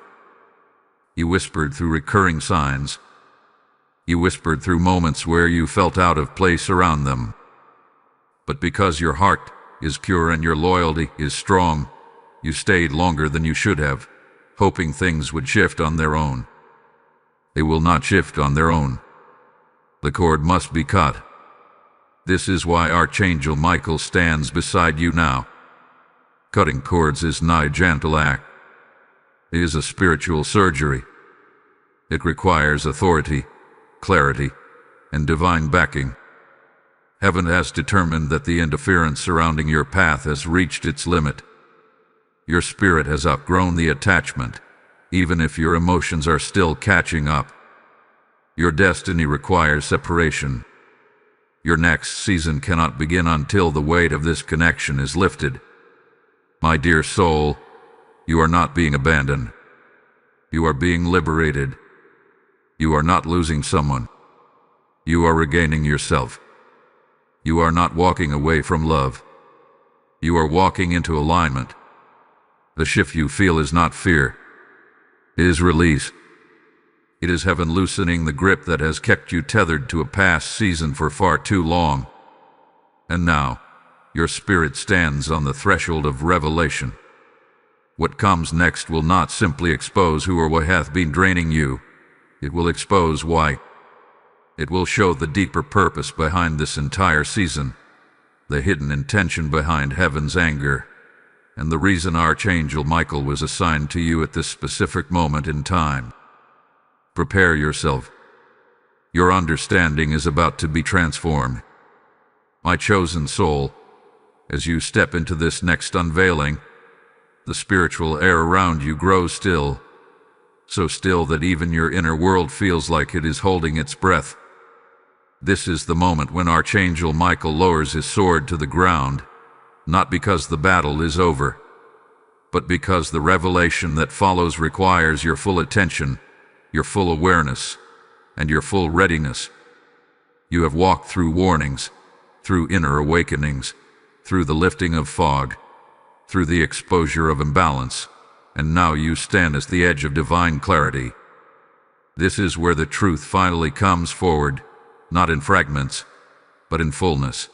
He whispered through recurring signs. He whispered through moments where you felt out of place around them. But because your heart is pure and your loyalty is strong, you stayed longer than you should have, hoping things would shift on their own. They will not shift on their own. The cord must be cut. This is why Archangel Michael stands beside you now. Cutting cords is not a gentle act. It is a spiritual surgery. It requires authority, clarity, and divine backing. Heaven has determined that the interference surrounding your path has reached its limit. Your spirit has outgrown the attachment, even if your emotions are still catching up. Your destiny requires separation. Your next season cannot begin until the weight of this connection is lifted. My dear soul, you are not being abandoned. You are being liberated. You are not losing someone. You are regaining yourself. You are not walking away from love. You are walking into alignment. The shift you feel is not fear. It is release. It is heaven loosening the grip that has kept you tethered to a past season for far too long. And now, your spirit stands on the threshold of revelation. What comes next will not simply expose who or what hath been draining you. It will expose why. It will show the deeper purpose behind this entire season, the hidden intention behind heaven's anger, and the reason Archangel Michael was assigned to you at this specific moment in time. Prepare yourself. Your understanding is about to be transformed. My chosen soul, as you step into this next unveiling, the spiritual air around you grows still, so still that even your inner world feels like it is holding its breath. This is the moment when Archangel Michael lowers his sword to the ground, not because the battle is over, but because the revelation that follows requires your full attention, your full awareness, and your full readiness. You have walked through warnings, through inner awakenings, through the lifting of fog, through the exposure of imbalance, and now you stand at the edge of divine clarity. This is where the truth finally comes forward, not in fragments, but in fullness.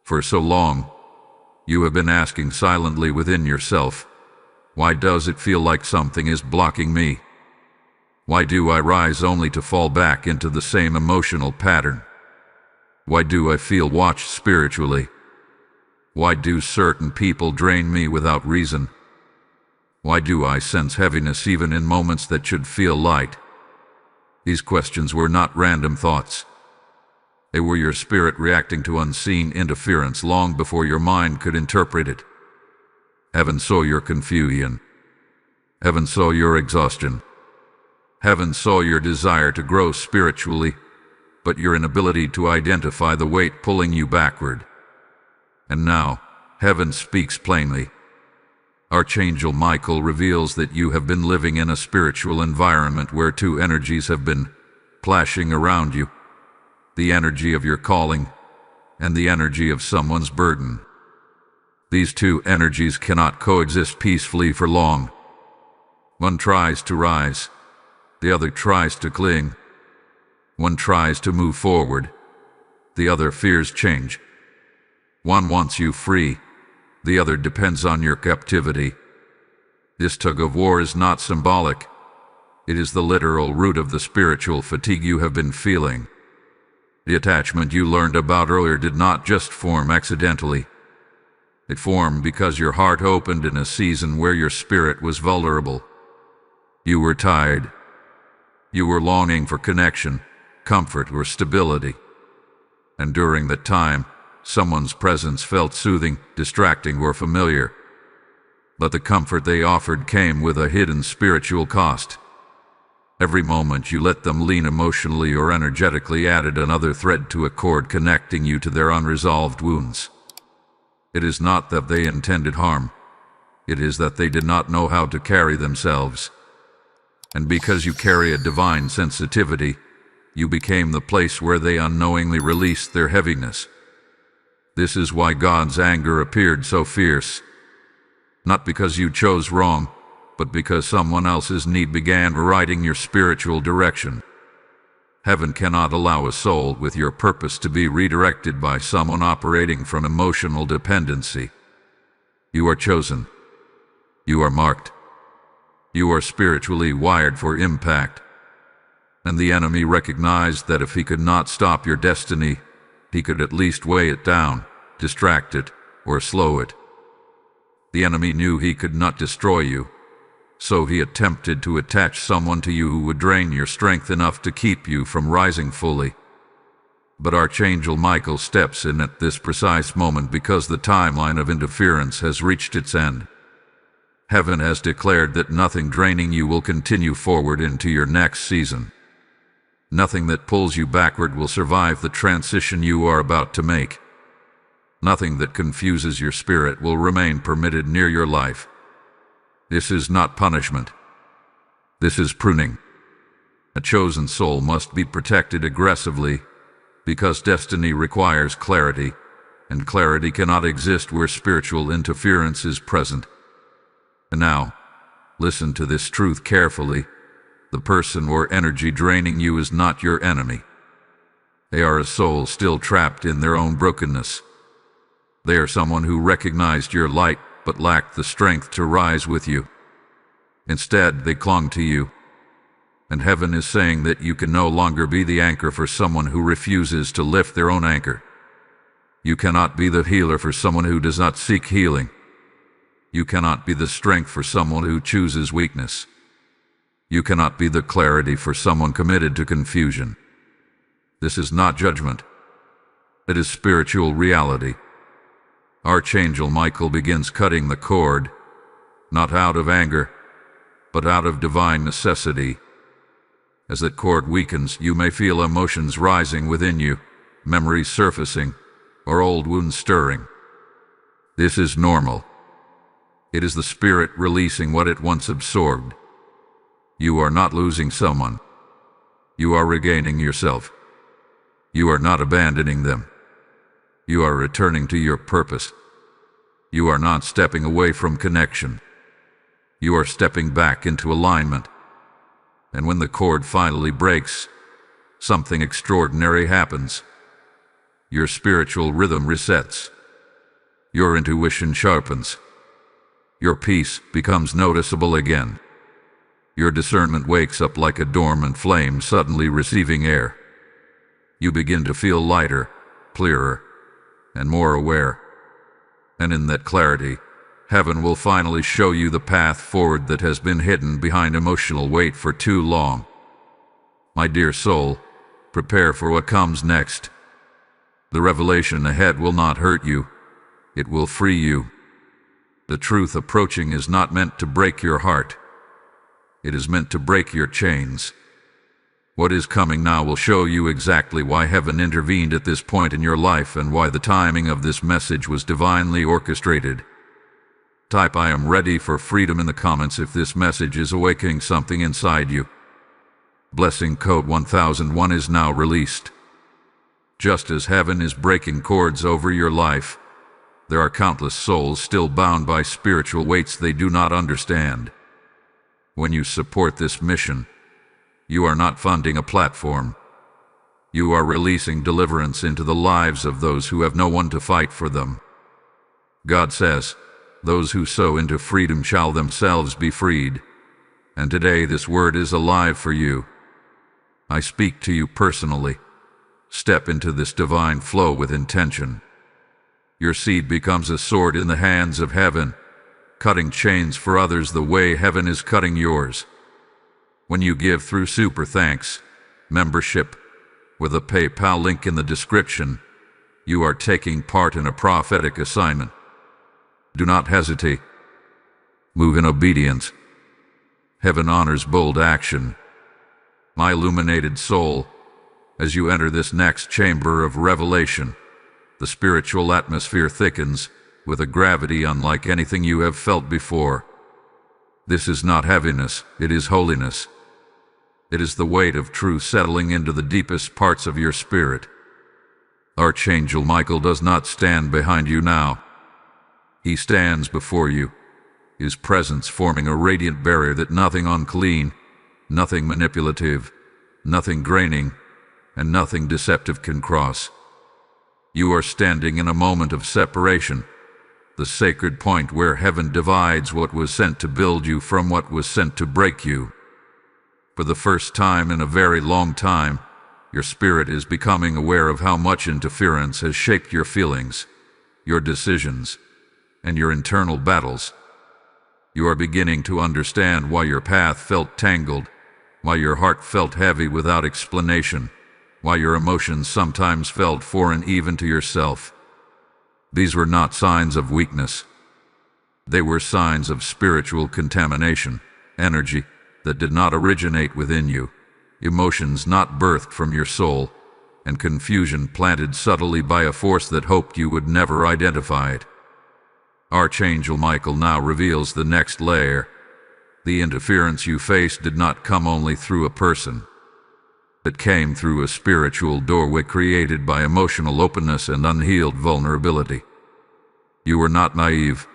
For so long, you have been asking silently within yourself, why does it feel like something is blocking me? Why do I rise only to fall back into the same emotional pattern? Why do I feel watched spiritually? Why do certain people drain me without reason? Why do I sense heaviness even in moments that should feel light? These questions were not random thoughts. They were your spirit reacting to unseen interference long before your mind could interpret it. Heaven saw your confusion. Heaven saw your exhaustion. Heaven saw your desire to grow spiritually, but your inability to identify the weight pulling you backward. And now, heaven speaks plainly. Archangel Michael reveals that you have been living in a spiritual environment where two energies have been clashing around you. The energy of your calling and the energy of someone's burden. These two energies cannot coexist peacefully for long. One tries to rise, the other tries to cling. One tries to move forward, the other fears change. One wants you free, the other depends on your captivity. This tug-of-war is not symbolic. It is the literal root of the spiritual fatigue you have been feeling. The attachment you learned about earlier did not just form accidentally. It formed because your heart opened in a season where your spirit was vulnerable. You were tired. You were longing for connection, comfort, or stability. And during that time, someone's presence felt soothing, distracting, or familiar. But the comfort they offered came with a hidden spiritual cost. Every moment you let them lean emotionally or energetically added another thread to a cord connecting you to their unresolved wounds. It is not that they intended harm. It is that they did not know how to carry themselves. And because you carry a divine sensitivity, you became the place where they unknowingly released their heaviness. This is why God's anger appeared so fierce. Not because you chose wrong, but because someone else's need began rewriting your spiritual direction. Heaven cannot allow a soul with your purpose to be redirected by someone operating from emotional dependency. You are chosen. You are marked. You are spiritually wired for impact. And the enemy recognized that if he could not stop your destiny, he could at least weigh it down, distract it, or slow it. The enemy knew he could not destroy you, so he attempted to attach someone to you who would drain your strength enough to keep you from rising fully. But Archangel Michael steps in at this precise moment because the timeline of interference has reached its end. Heaven has declared that nothing draining you will continue forward into your next season. Nothing that pulls you backward will survive the transition you are about to make. Nothing that confuses your spirit will remain permitted near your life. This is not punishment. This is pruning. A chosen soul must be protected aggressively because destiny requires clarity, and clarity cannot exist where spiritual interference is present. And now, listen to this truth carefully. The person or energy draining you is not your enemy. They are a soul still trapped in their own brokenness. They are someone who recognized your light but lacked the strength to rise with you. Instead, they clung to you. And heaven is saying that you can no longer be the anchor for someone who refuses to lift their own anchor. You cannot be the healer for someone who does not seek healing. You cannot be the strength for someone who chooses weakness. You cannot be the clarity for someone committed to confusion. This is not judgment. It is spiritual reality. Archangel Michael begins cutting the cord, not out of anger, but out of divine necessity. As that cord weakens, you may feel emotions rising within you, memories surfacing, or old wounds stirring. This is normal. It is the spirit releasing what it once absorbed. You are not losing someone. You are regaining yourself. You are not abandoning them. You are returning to your purpose. You are not stepping away from connection. You are stepping back into alignment. And when the cord finally breaks, something extraordinary happens. Your spiritual rhythm resets. Your intuition sharpens. Your peace becomes noticeable again. Your discernment wakes up like a dormant flame suddenly receiving air. You begin to feel lighter, clearer, and more aware. And in that clarity, heaven will finally show you the path forward that has been hidden behind emotional weight for too long. My dear soul, prepare for what comes next. The revelation ahead will not hurt you. It will free you. The truth approaching is not meant to break your heart. It is meant to break your chains. What is coming now will show you exactly why heaven intervened at this point in your life and why the timing of this message was divinely orchestrated. Type "I am ready for freedom" in the comments if this message is awakening something inside you. Blessing code 1001 is now released. Just as heaven is breaking cords over your life, there are countless souls still bound by spiritual weights they do not understand. When you support this mission, you are not funding a platform. You are releasing deliverance into the lives of those who have no one to fight for them. God says, "Those who sow into freedom shall themselves be freed." And today this word is alive for you. I speak to you personally. Step into this divine flow with intention. Your seed becomes a sword in the hands of heaven, cutting chains for others the way heaven is cutting yours. When you give through Super Thanks membership, with a PayPal link in the description, you are taking part in a prophetic assignment. Do not hesitate. Move in obedience. Heaven honors bold action. My illuminated soul, as you enter this next chamber of revelation, the spiritual atmosphere thickens with a gravity unlike anything you have felt before. This is not heaviness, it is holiness. It is the weight of truth settling into the deepest parts of your spirit. Archangel Michael does not stand behind you now. He stands before you, his presence forming a radiant barrier that nothing unclean, nothing manipulative, nothing draining, and nothing deceptive can cross. You are standing in a moment of separation, the sacred point where heaven divides what was sent to build you from what was sent to break you. For the first time in a very long time, your spirit is becoming aware of how much interference has shaped your feelings, your decisions, and your internal battles. You are beginning to understand why your path felt tangled, why your heart felt heavy without explanation, why your emotions sometimes felt foreign even to yourself. These were not signs of weakness. They were signs of spiritual contamination, energy that did not originate within you, emotions not birthed from your soul, and confusion planted subtly by a force that hoped you would never identify it. Archangel Michael now reveals the next layer. The interference you faced did not come only through a person. It came through a spiritual doorway created by emotional openness and unhealed vulnerability. You were not naive.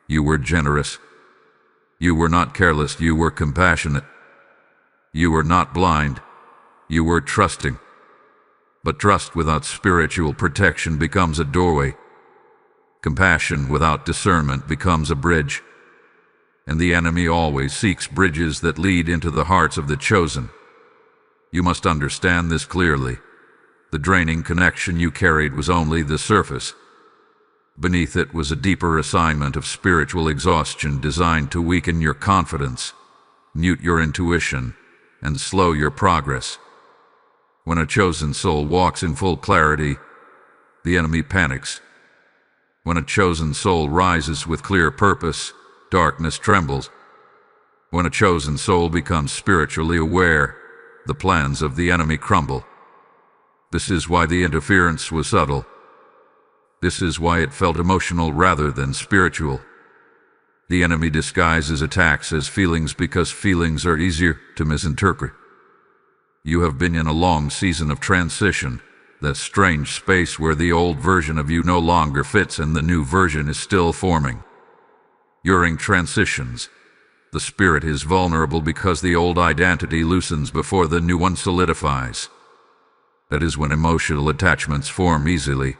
You were generous. You were not careless, you were compassionate. You were not blind. You were trusting. But trust without spiritual protection becomes a doorway. Compassion without discernment becomes a bridge. And the enemy always seeks bridges that lead into the hearts of the chosen. You must understand this clearly. The draining connection you carried was only the surface. Beneath it was a deeper assignment of spiritual exhaustion designed to weaken your confidence, mute your intuition, and slow your progress. When a chosen soul walks in full clarity, the enemy panics. When a chosen soul rises with clear purpose, darkness trembles. When a chosen soul becomes spiritually aware, the plans of the enemy crumble. This is why the interference was subtle. This is why it felt emotional rather than spiritual. The enemy disguises attacks as feelings because feelings are easier to misinterpret. You have been in a long season of transition, that strange space where the old version of you no longer fits and the new version is still forming. During transitions, the spirit is vulnerable because the old identity loosens before the new one solidifies. That is when emotional attachments form easily.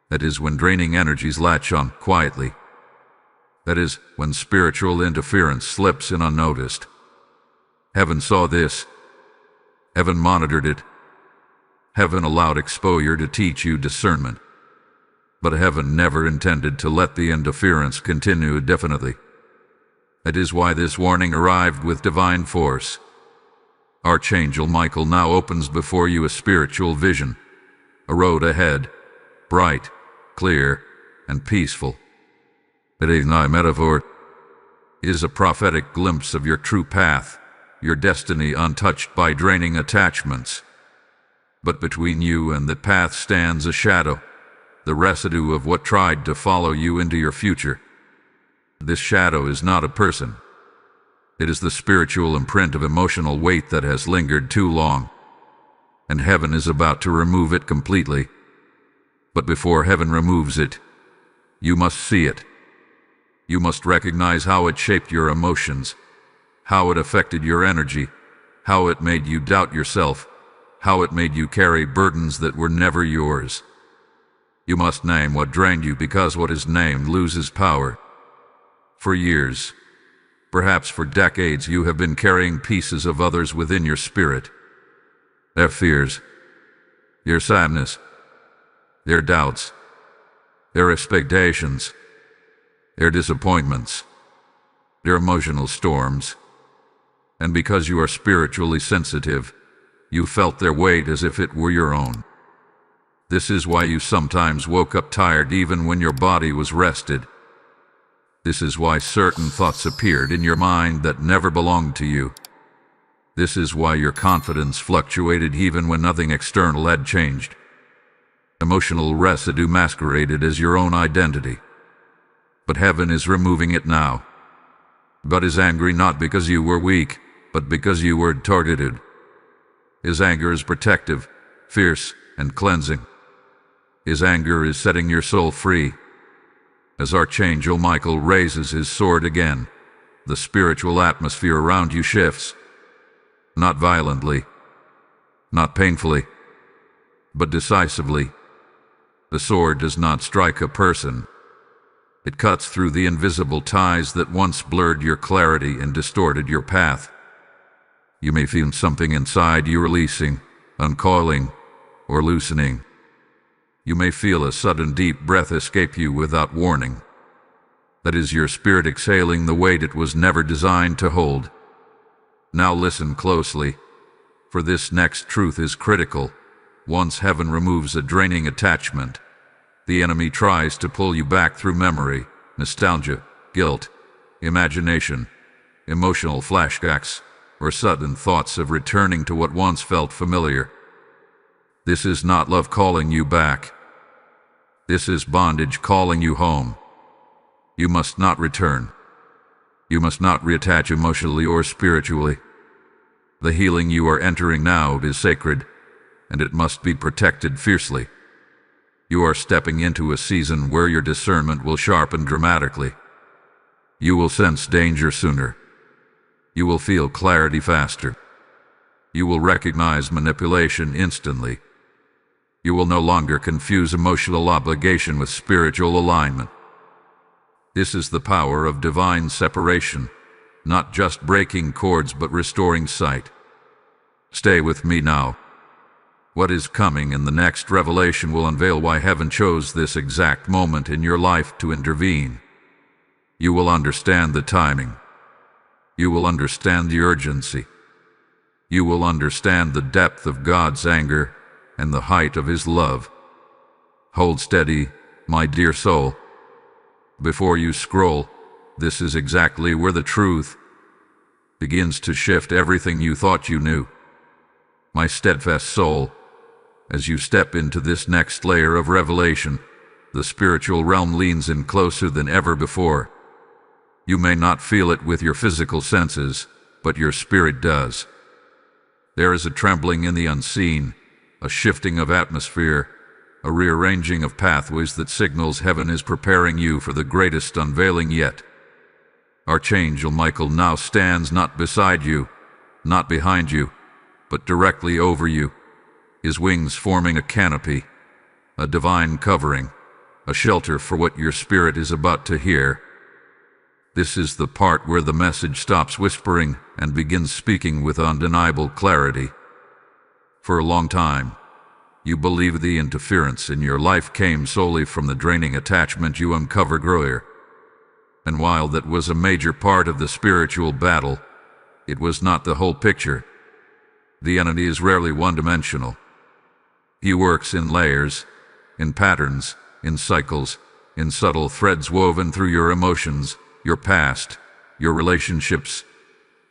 That is when draining energies latch on quietly. That is when spiritual interference slips in unnoticed. Heaven saw this. Heaven monitored it. Heaven allowed exposure to teach you discernment. But heaven never intended to let the interference continue indefinitely. That is why this warning arrived with divine force. Archangel Michael now opens before you a spiritual vision, a road ahead, bright, clear, and peaceful. It is not a metaphor. It is a prophetic glimpse of your true path, your destiny untouched by draining attachments. But between you and that path stands a shadow, the residue of what tried to follow you into your future. This shadow is not a person. It is the spiritual imprint of emotional weight that has lingered too long, and heaven is about to remove it completely. But before heaven removes it, you must see it. You must recognize how it shaped your emotions, how it affected your energy, how it made you doubt yourself, how it made you carry burdens that were never yours. You must name what drained you because what is named loses power. For years, perhaps for decades, you have been carrying pieces of others within your spirit. Their fears, your sadness, their doubts, their expectations, their disappointments, their emotional storms. And because you are spiritually sensitive, you felt their weight as if it were your own. This is why you sometimes woke up tired even when your body was rested. This is why certain thoughts appeared in your mind that never belonged to you. This is why your confidence fluctuated even when nothing external had changed. Emotional residue masqueraded as your own identity. But heaven is removing it now. God is angry not because you were weak, but because you were targeted. His anger is protective, fierce, and cleansing. His anger is setting your soul free. As Archangel Michael raises his sword again, the spiritual atmosphere around you shifts. Not violently, not painfully, but decisively. The sword does not strike a person. It cuts through the invisible ties that once blurred your clarity and distorted your path. You may feel something inside you releasing, uncoiling, or loosening. You may feel a sudden deep breath escape you without warning. That is your spirit exhaling the weight it was never designed to hold. Now listen closely, for this next truth is critical. Once heaven removes a draining attachment, the enemy tries to pull you back through memory, nostalgia, guilt, imagination, emotional flashbacks, or sudden thoughts of returning to what once felt familiar. This is not love calling you back. This is bondage calling you home. You must not return. You must not reattach emotionally or spiritually. The healing you are entering now is sacred, and it must be protected fiercely. You are stepping into a season where your discernment will sharpen dramatically. You will sense danger sooner. You will feel clarity faster. You will recognize manipulation instantly. You will no longer confuse emotional obligation with spiritual alignment. This is the power of divine separation, not just breaking cords but restoring sight. Stay with me now. What is coming in the next revelation will unveil why heaven chose this exact moment in your life to intervene. You will understand the timing. You will understand the urgency. You will understand the depth of God's anger and the height of His love. Hold steady, my dear soul. Before you scroll, this is exactly where the truth begins to shift everything you thought you knew. My steadfast soul, as you step into this next layer of revelation, the spiritual realm leans in closer than ever before. You may not feel it with your physical senses, but your spirit does. There is a trembling in the unseen, a shifting of atmosphere, a rearranging of pathways that signals heaven is preparing you for the greatest unveiling yet. Archangel Michael now stands not beside you, not behind you, but directly over you, his wings forming a canopy, a divine covering, a shelter for what your spirit is about to hear. This is the part where the message stops whispering and begins speaking with undeniable clarity. For a long time, you believed the interference in your life came solely from the draining attachment you uncovered earlier. And while that was a major part of the spiritual battle, it was not the whole picture. The enemy is rarely one-dimensional. He works in layers, in patterns, in cycles, in subtle threads woven through your emotions, your past, your relationships,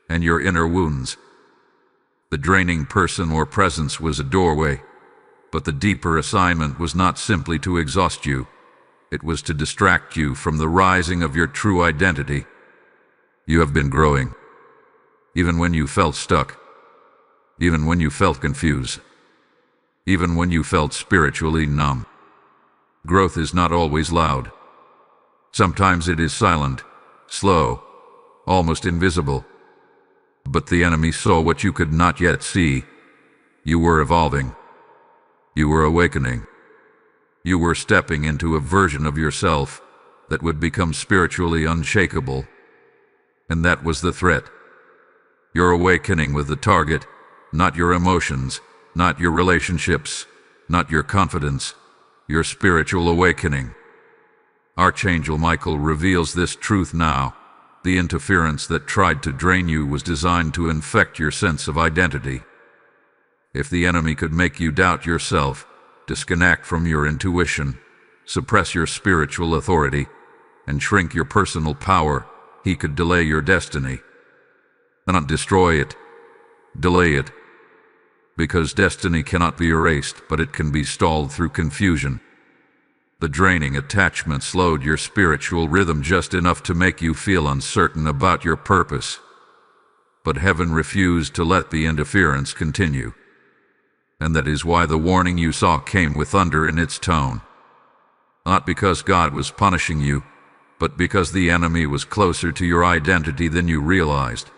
and your inner wounds. The draining person or presence was a doorway, but the deeper assignment was not simply to exhaust you. It was to distract you from the rising of your true identity. You have been growing, even when you felt stuck, even when you felt confused, even when you felt spiritually numb. Growth is not always loud. Sometimes it is silent, slow, almost invisible. But the enemy saw what you could not yet see. You were evolving. You were awakening. You were stepping into a version of yourself that would become spiritually unshakable. And that was the threat. Your awakening was the target, not your emotions, not your relationships, not your confidence, your spiritual awakening. Archangel Michael reveals this truth now. The interference that tried to drain you was designed to infect your sense of identity. If the enemy could make you doubt yourself, disconnect from your intuition, suppress your spiritual authority, and shrink your personal power, he could delay your destiny. Not destroy it, delay it. Because destiny cannot be erased, but it can be stalled through confusion. The draining attachment slowed your spiritual rhythm just enough to make you feel uncertain about your purpose. But heaven refused to let the interference continue. And that is why the warning you saw came with thunder in its tone. Not because God was punishing you, but because the enemy was closer to your identity than you realized.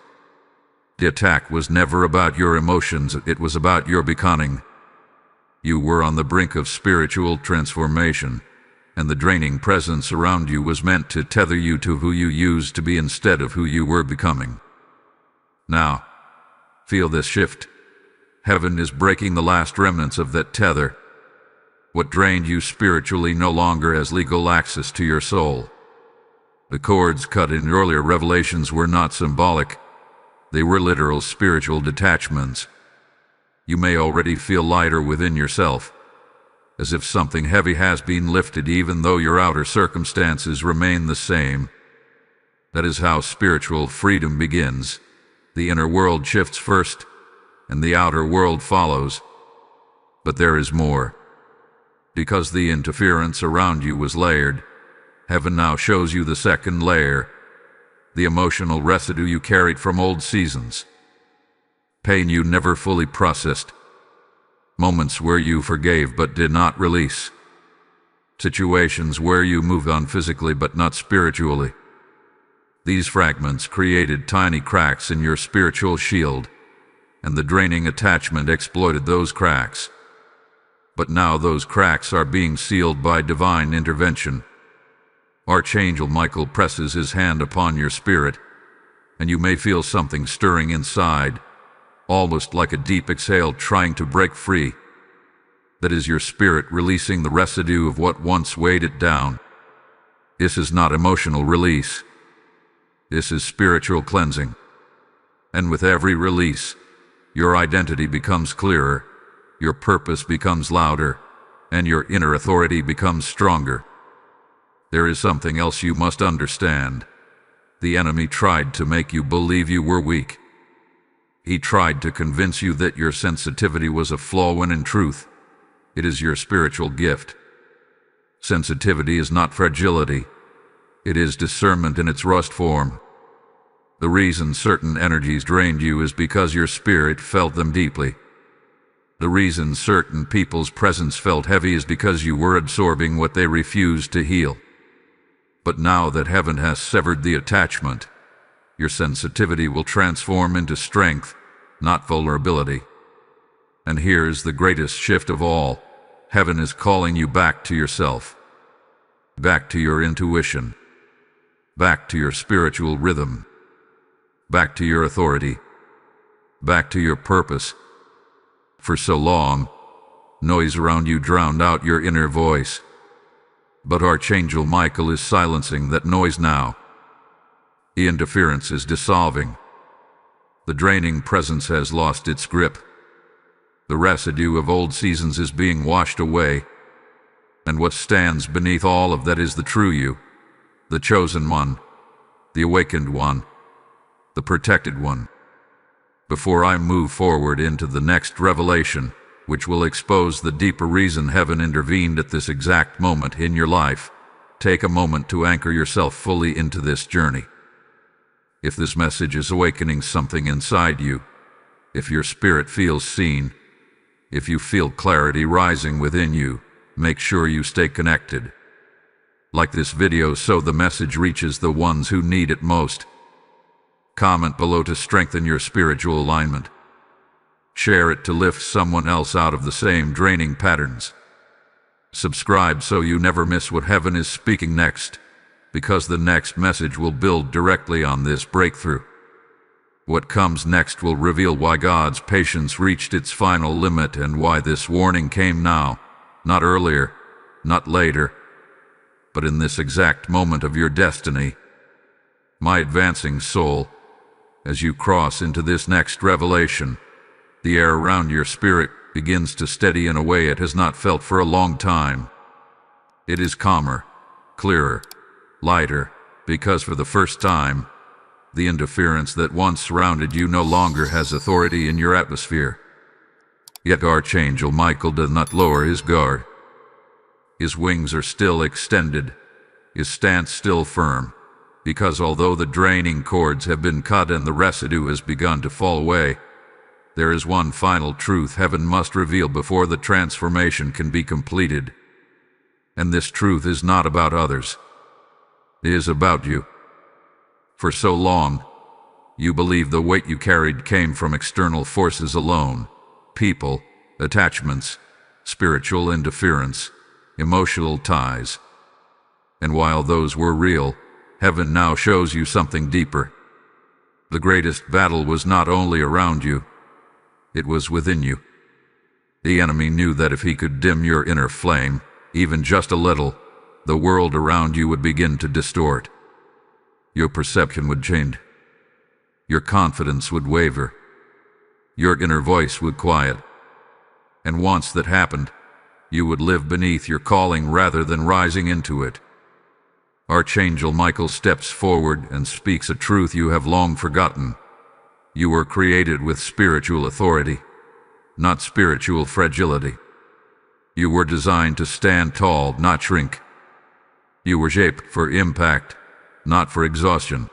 The attack was never about your emotions, it was about your becoming. You were on the brink of spiritual transformation, and the draining presence around you was meant to tether you to who you used to be instead of who you were becoming. Now, feel this shift. Heaven is breaking the last remnants of that tether. What drained you spiritually no longer has legal access to your soul. The cords cut in earlier revelations were not symbolic. They were literal spiritual detachments. You may already feel lighter within yourself, as if something heavy has been lifted even though your outer circumstances remain the same. That is how spiritual freedom begins. The inner world shifts first, and the outer world follows. But there is more. Because the interference around you was layered, heaven now shows you the second layer, the emotional residue you carried from old seasons. Pain you never fully processed. Moments where you forgave but did not release. Situations where you moved on physically but not spiritually. These fragments created tiny cracks in your spiritual shield, and the draining attachment exploited those cracks. But now those cracks are being sealed by divine intervention. Archangel Michael presses his hand upon your spirit, and you may feel something stirring inside, almost like a deep exhale trying to break free. That is your spirit releasing the residue of what once weighed it down. This is not emotional release. This is spiritual cleansing. And with every release, your identity becomes clearer, your purpose becomes louder, and your inner authority becomes stronger. There is something else you must understand. The enemy tried to make you believe you were weak. He tried to convince you that your sensitivity was a flaw when in truth, it is your spiritual gift. Sensitivity is not fragility. It is discernment in its rawest form. The reason certain energies drained you is because your spirit felt them deeply. The reason certain people's presence felt heavy is because you were absorbing what they refused to heal. But now that heaven has severed the attachment, your sensitivity will transform into strength, not vulnerability. And here's the greatest shift of all. Heaven is calling you back to yourself, back to your intuition, back to your spiritual rhythm, back to your authority, back to your purpose. For so long, noise around you drowned out your inner voice. But Archangel Michael is silencing that noise now. The interference is dissolving. The draining presence has lost its grip. The residue of old seasons is being washed away. And what stands beneath all of that is the true you, the chosen one, the awakened one, the protected one. Before I move forward into the next revelation, which will expose the deeper reason heaven intervened at this exact moment in your life, take a moment to anchor yourself fully into this journey. If this message is awakening something inside you, if your spirit feels seen, if you feel clarity rising within you, make sure you stay connected. Like this video so the message reaches the ones who need it most. Comment below to strengthen your spiritual alignment. Share it to lift someone else out of the same draining patterns. Subscribe so you never miss what heaven is speaking next, because the next message will build directly on this breakthrough. What comes next will reveal why God's patience reached its final limit and why this warning came now. not earlier, not later, but in this exact moment of your destiny. My advancing soul, as you cross into this next revelation, the air around your spirit begins to steady in a way it has not felt for a long time. It is calmer, clearer, lighter, because for the first time, the interference that once surrounded you no longer has authority in your atmosphere. Yet Archangel Michael does not lower his guard. His wings are still extended, his stance still firm, because although the draining cords have been cut and the residue has begun to fall away, there is one final truth heaven must reveal before the transformation can be completed. And this truth is not about others. It is about you. For so long, you believed the weight you carried came from external forces alone: people, attachments, spiritual interference, emotional ties. And while those were real, heaven now shows you something deeper. The greatest battle was not only around you, it was within you. The enemy knew that if he could dim your inner flame, even just a little, the world around you would begin to distort. Your perception would change. Your confidence would waver. Your inner voice would quiet. And once that happened, you would live beneath your calling rather than rising into it. Archangel Michael steps forward and speaks a truth you have long forgotten. You were created with spiritual authority, not spiritual fragility. You were designed to stand tall, not shrink. You were shaped for impact, not for exhaustion.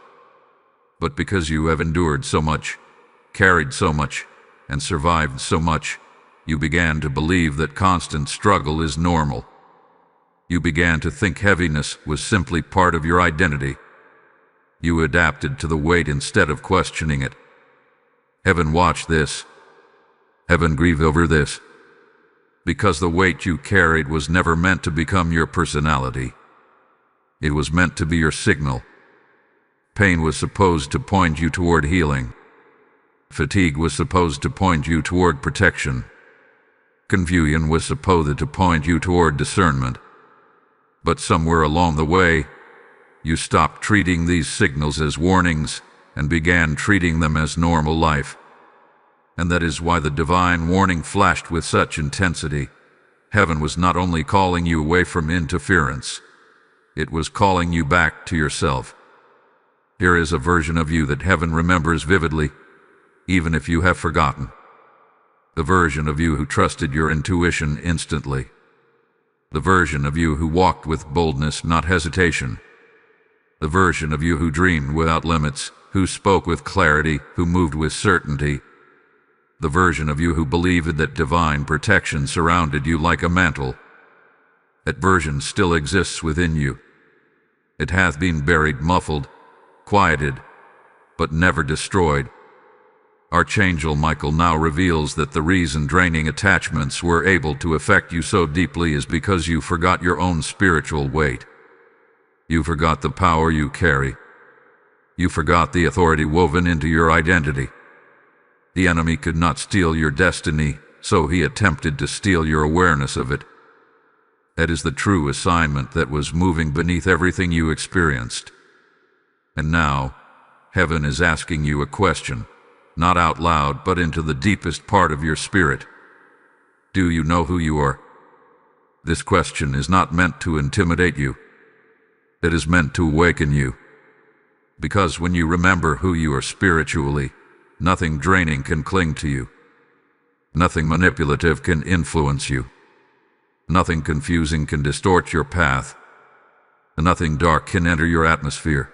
But because you have endured so much, carried so much, and survived so much, you began to believe that constant struggle is normal. You began to think heaviness was simply part of your identity. You adapted to the weight instead of questioning it. Heaven watched this. Heaven grieved over this. Because the weight you carried was never meant to become your personality. It was meant to be your signal. Pain was supposed to point you toward healing. Fatigue was supposed to point you toward protection. Confusion was supposed to point you toward discernment. But somewhere along the way, you stopped treating these signals as warnings and began treating them as normal life. And that is why the divine warning flashed with such intensity. Heaven was not only calling you away from interference, it was calling you back to yourself. Here is a version of you that heaven remembers vividly, even if you have forgotten. The version of you who trusted your intuition instantly. The version of you who walked with boldness, not hesitation. The version of you who dreamed without limits, who spoke with clarity, who moved with certainty. The version of you who believed that divine protection surrounded you like a mantle. That version still exists within you. It hath been buried, muffled, quieted, but never destroyed. Archangel Michael now reveals that the reason draining attachments were able to affect you so deeply is because you forgot your own spiritual weight. You forgot the power you carry. You forgot the authority woven into your identity. The enemy could not steal your destiny, so he attempted to steal your awareness of it. That is the true assignment that was moving beneath everything you experienced. And now, heaven is asking you a question. Not out loud, but into the deepest part of your spirit. Do you know who you are? This question is not meant to intimidate you. It is meant to awaken you. Because when you remember who you are spiritually, nothing draining can cling to you. Nothing manipulative can influence you. Nothing confusing can distort your path. Nothing dark can enter your atmosphere.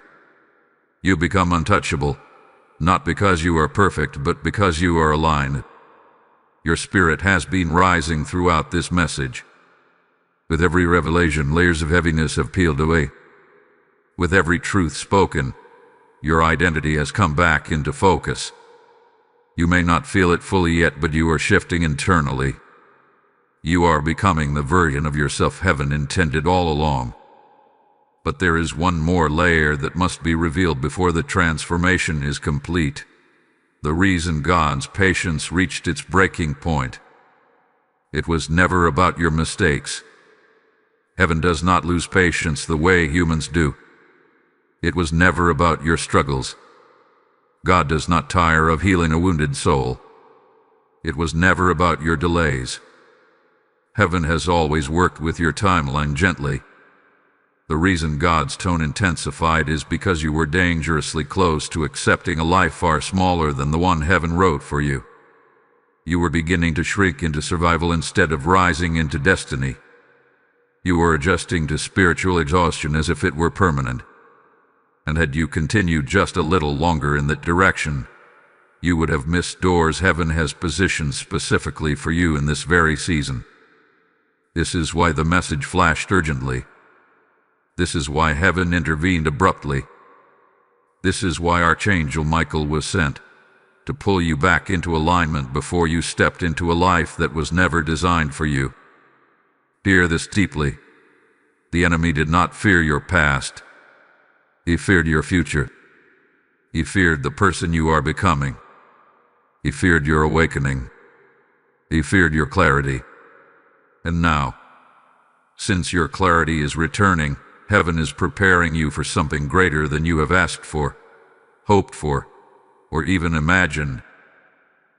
You become untouchable. Not because you are perfect, but because you are aligned. Your spirit has been rising throughout this message. With every revelation, layers of heaviness have peeled away. With every truth spoken, your identity has come back into focus. You may not feel it fully yet, but you are shifting internally. You are becoming the version of yourself heaven intended all along. But there is one more layer that must be revealed before the transformation is complete. The reason God's patience reached its breaking point. It was never about your mistakes. Heaven does not lose patience the way humans do. It was never about your struggles. God does not tire of healing a wounded soul. It was never about your delays. Heaven has always worked with your timeline gently. The reason God's tone intensified is because you were dangerously close to accepting a life far smaller than the one heaven wrote for you. You were beginning to shrink into survival instead of rising into destiny. You were adjusting to spiritual exhaustion as if it were permanent. And had you continued just a little longer in that direction, you would have missed doors heaven has positioned specifically for you in this very season. This is why the message flashed urgently. This is why heaven intervened abruptly. This is why Archangel Michael was sent, to pull you back into alignment before you stepped into a life that was never designed for you. Hear this deeply. The enemy did not fear your past. He feared your future. He feared the person you are becoming. He feared your awakening. He feared your clarity. And now, since your clarity is returning, heaven is preparing you for something greater than you have asked for, hoped for, or even imagined.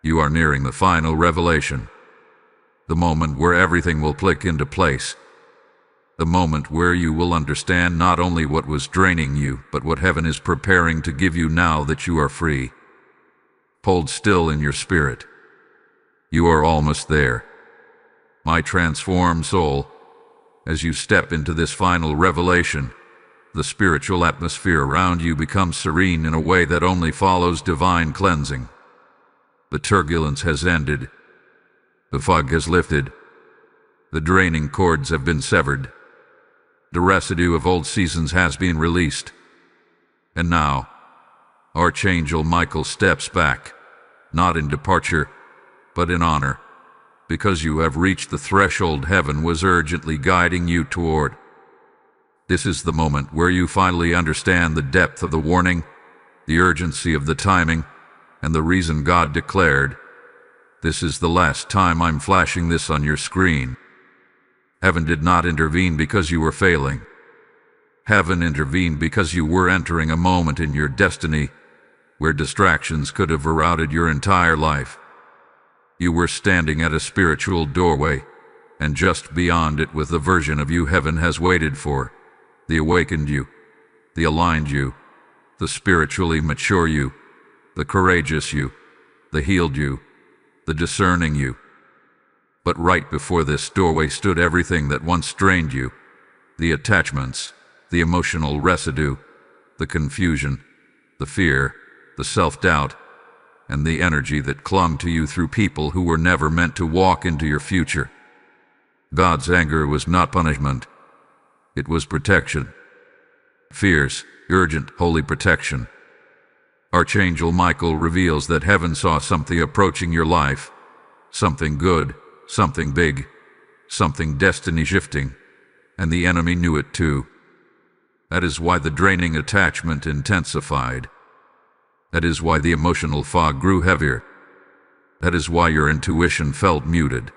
You are nearing the final revelation. The moment where everything will click into place. The moment where you will understand not only what was draining you, but what heaven is preparing to give you now that you are free. Hold still in your spirit. You are almost there. My transformed soul, as you step into this final revelation, the spiritual atmosphere around you becomes serene in a way that only follows divine cleansing. The turbulence has ended. The fog has lifted. The draining cords have been severed. The residue of old seasons has been released. And now, Archangel Michael steps back, not in departure, but in honor, because you have reached the threshold heaven was urgently guiding you toward. This is the moment where you finally understand the depth of the warning, the urgency of the timing, and the reason God declared, "This is the last time I'm flashing this on your screen." Heaven did not intervene because you were failing. Heaven intervened because you were entering a moment in your destiny where distractions could have rerouted your entire life. You were standing at a spiritual doorway, and just beyond it was the version of you heaven has waited for, the awakened you, the aligned you, the spiritually mature you, the courageous you, the healed you, the discerning you. But right before this doorway stood everything that once drained you, the attachments, the emotional residue, the confusion, the fear, the self-doubt, and the energy that clung to you through people who were never meant to walk into your future. God's anger was not punishment. It was protection. Fierce, urgent, holy protection. Archangel Michael reveals that heaven saw something approaching your life, something good, something big, something destiny-shifting, and the enemy knew it too. That is why the draining attachment intensified. That is why the emotional fog grew heavier. That is why your intuition felt muted.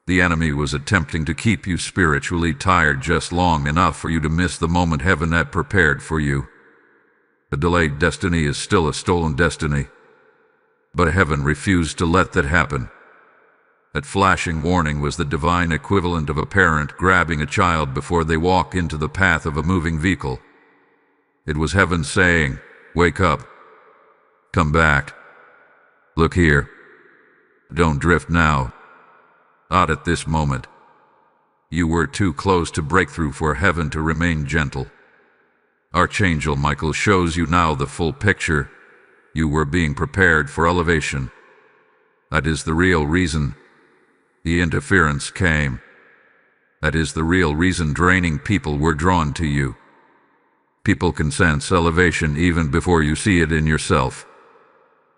The enemy was attempting to keep you spiritually tired just long enough for you to miss the moment heaven had prepared for you. A delayed destiny is still a stolen destiny. But heaven refused to let that happen. That flashing warning was the divine equivalent of a parent grabbing a child before they walk into the path of a moving vehicle. It was heaven saying, "Wake up. Come back. Look here. Don't drift now. Not at this moment." You were too close to breakthrough for heaven to remain gentle. Archangel Michael shows you now the full picture. You were being prepared for elevation. That is the real reason the interference came. That is the real reason draining people were drawn to you. People can sense elevation even before you see it in yourself.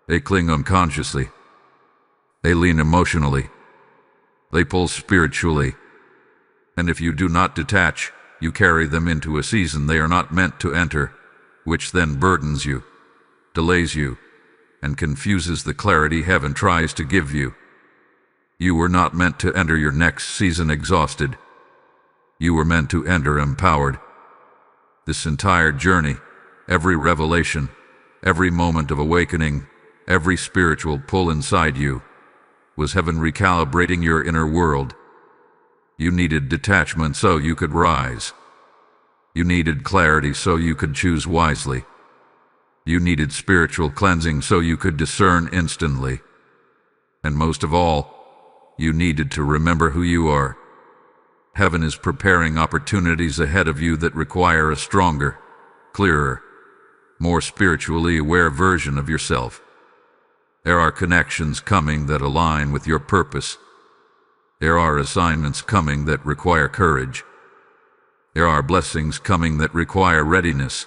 They cling unconsciously. They lean emotionally. They pull spiritually. And if you do not detach, you carry them into a season they are not meant to enter, which then burdens you, delays you, and confuses the clarity heaven tries to give you. You were not meant to enter your next season exhausted. You were meant to enter empowered. This entire journey, every revelation, every moment of awakening, every spiritual pull inside you, was heaven recalibrating your inner world. You needed detachment so you could rise. You needed clarity so you could choose wisely. You needed spiritual cleansing so you could discern instantly. And most of all, you needed to remember who you are. Heaven is preparing opportunities ahead of you that require a stronger, clearer, more spiritually aware version of yourself. There are connections coming that align with your purpose. There are assignments coming that require courage. There are blessings coming that require readiness.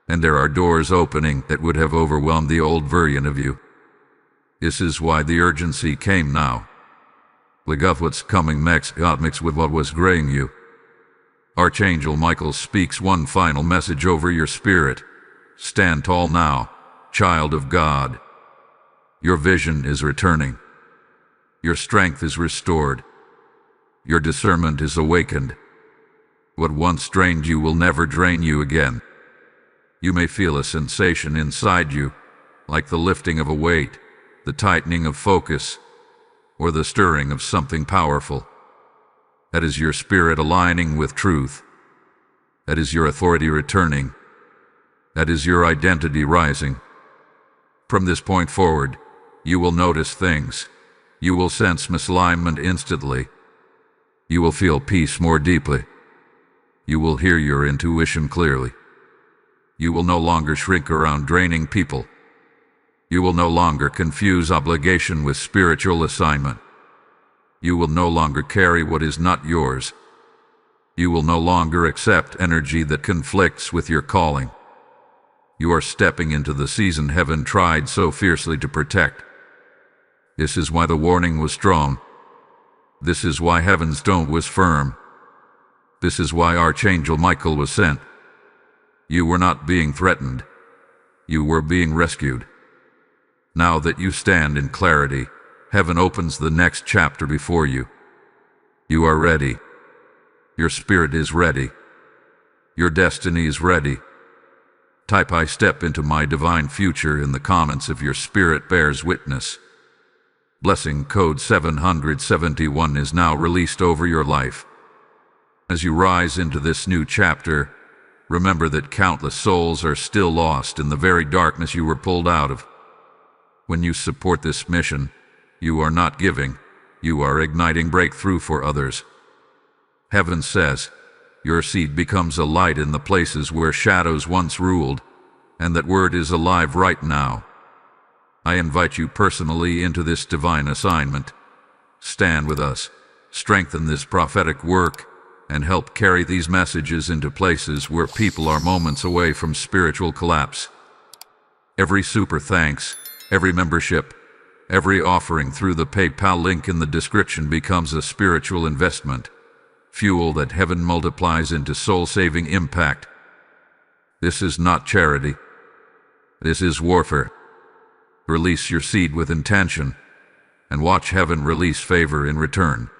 And there are doors opening that would have overwhelmed the old version of you. This is why the urgency came now. Look at what's coming next got mixed with what was graying you. Archangel Michael speaks one final message over your spirit. Stand tall now, child of God. Your vision is returning. Your strength is restored. Your discernment is awakened. What once drained you will never drain you again. You may feel a sensation inside you, like the lifting of a weight, the tightening of focus, or the stirring of something powerful. That is your spirit aligning with truth. That is your authority returning. That is your identity rising. From this point forward, you will notice things. You will sense misalignment instantly. You will feel peace more deeply. You will hear your intuition clearly. You will no longer shrink around draining people. You will no longer confuse obligation with spiritual assignment. You will no longer carry what is not yours. You will no longer accept energy that conflicts with your calling. You are stepping into the season heaven tried so fiercely to protect. This is why the warning was strong. This is why heaven's tone was firm. This is why Archangel Michael was sent. You were not being threatened. You were being rescued. Now that you stand in clarity, heaven opens the next chapter before you. You are ready. Your spirit is ready. Your destiny is ready. Type "I step into my divine future" in the comments if your spirit bears witness. Blessing code 771 is now released over your life. As you rise into this new chapter, remember that countless souls are still lost in the very darkness you were pulled out of. When you support this mission, you are not giving, you are igniting breakthrough for others. Heaven says, your seed becomes a light in the places where shadows once ruled, and that word is alive right now. I invite you personally into this divine assignment. Stand with us, strengthen this prophetic work, and help carry these messages into places where people are moments away from spiritual collapse. Every super thanks, every membership, every offering through the PayPal link in the description becomes a spiritual investment, fuel that heaven multiplies into soul-saving impact. This is not charity. This is warfare. Release your seed with intention, and watch heaven release favor in return.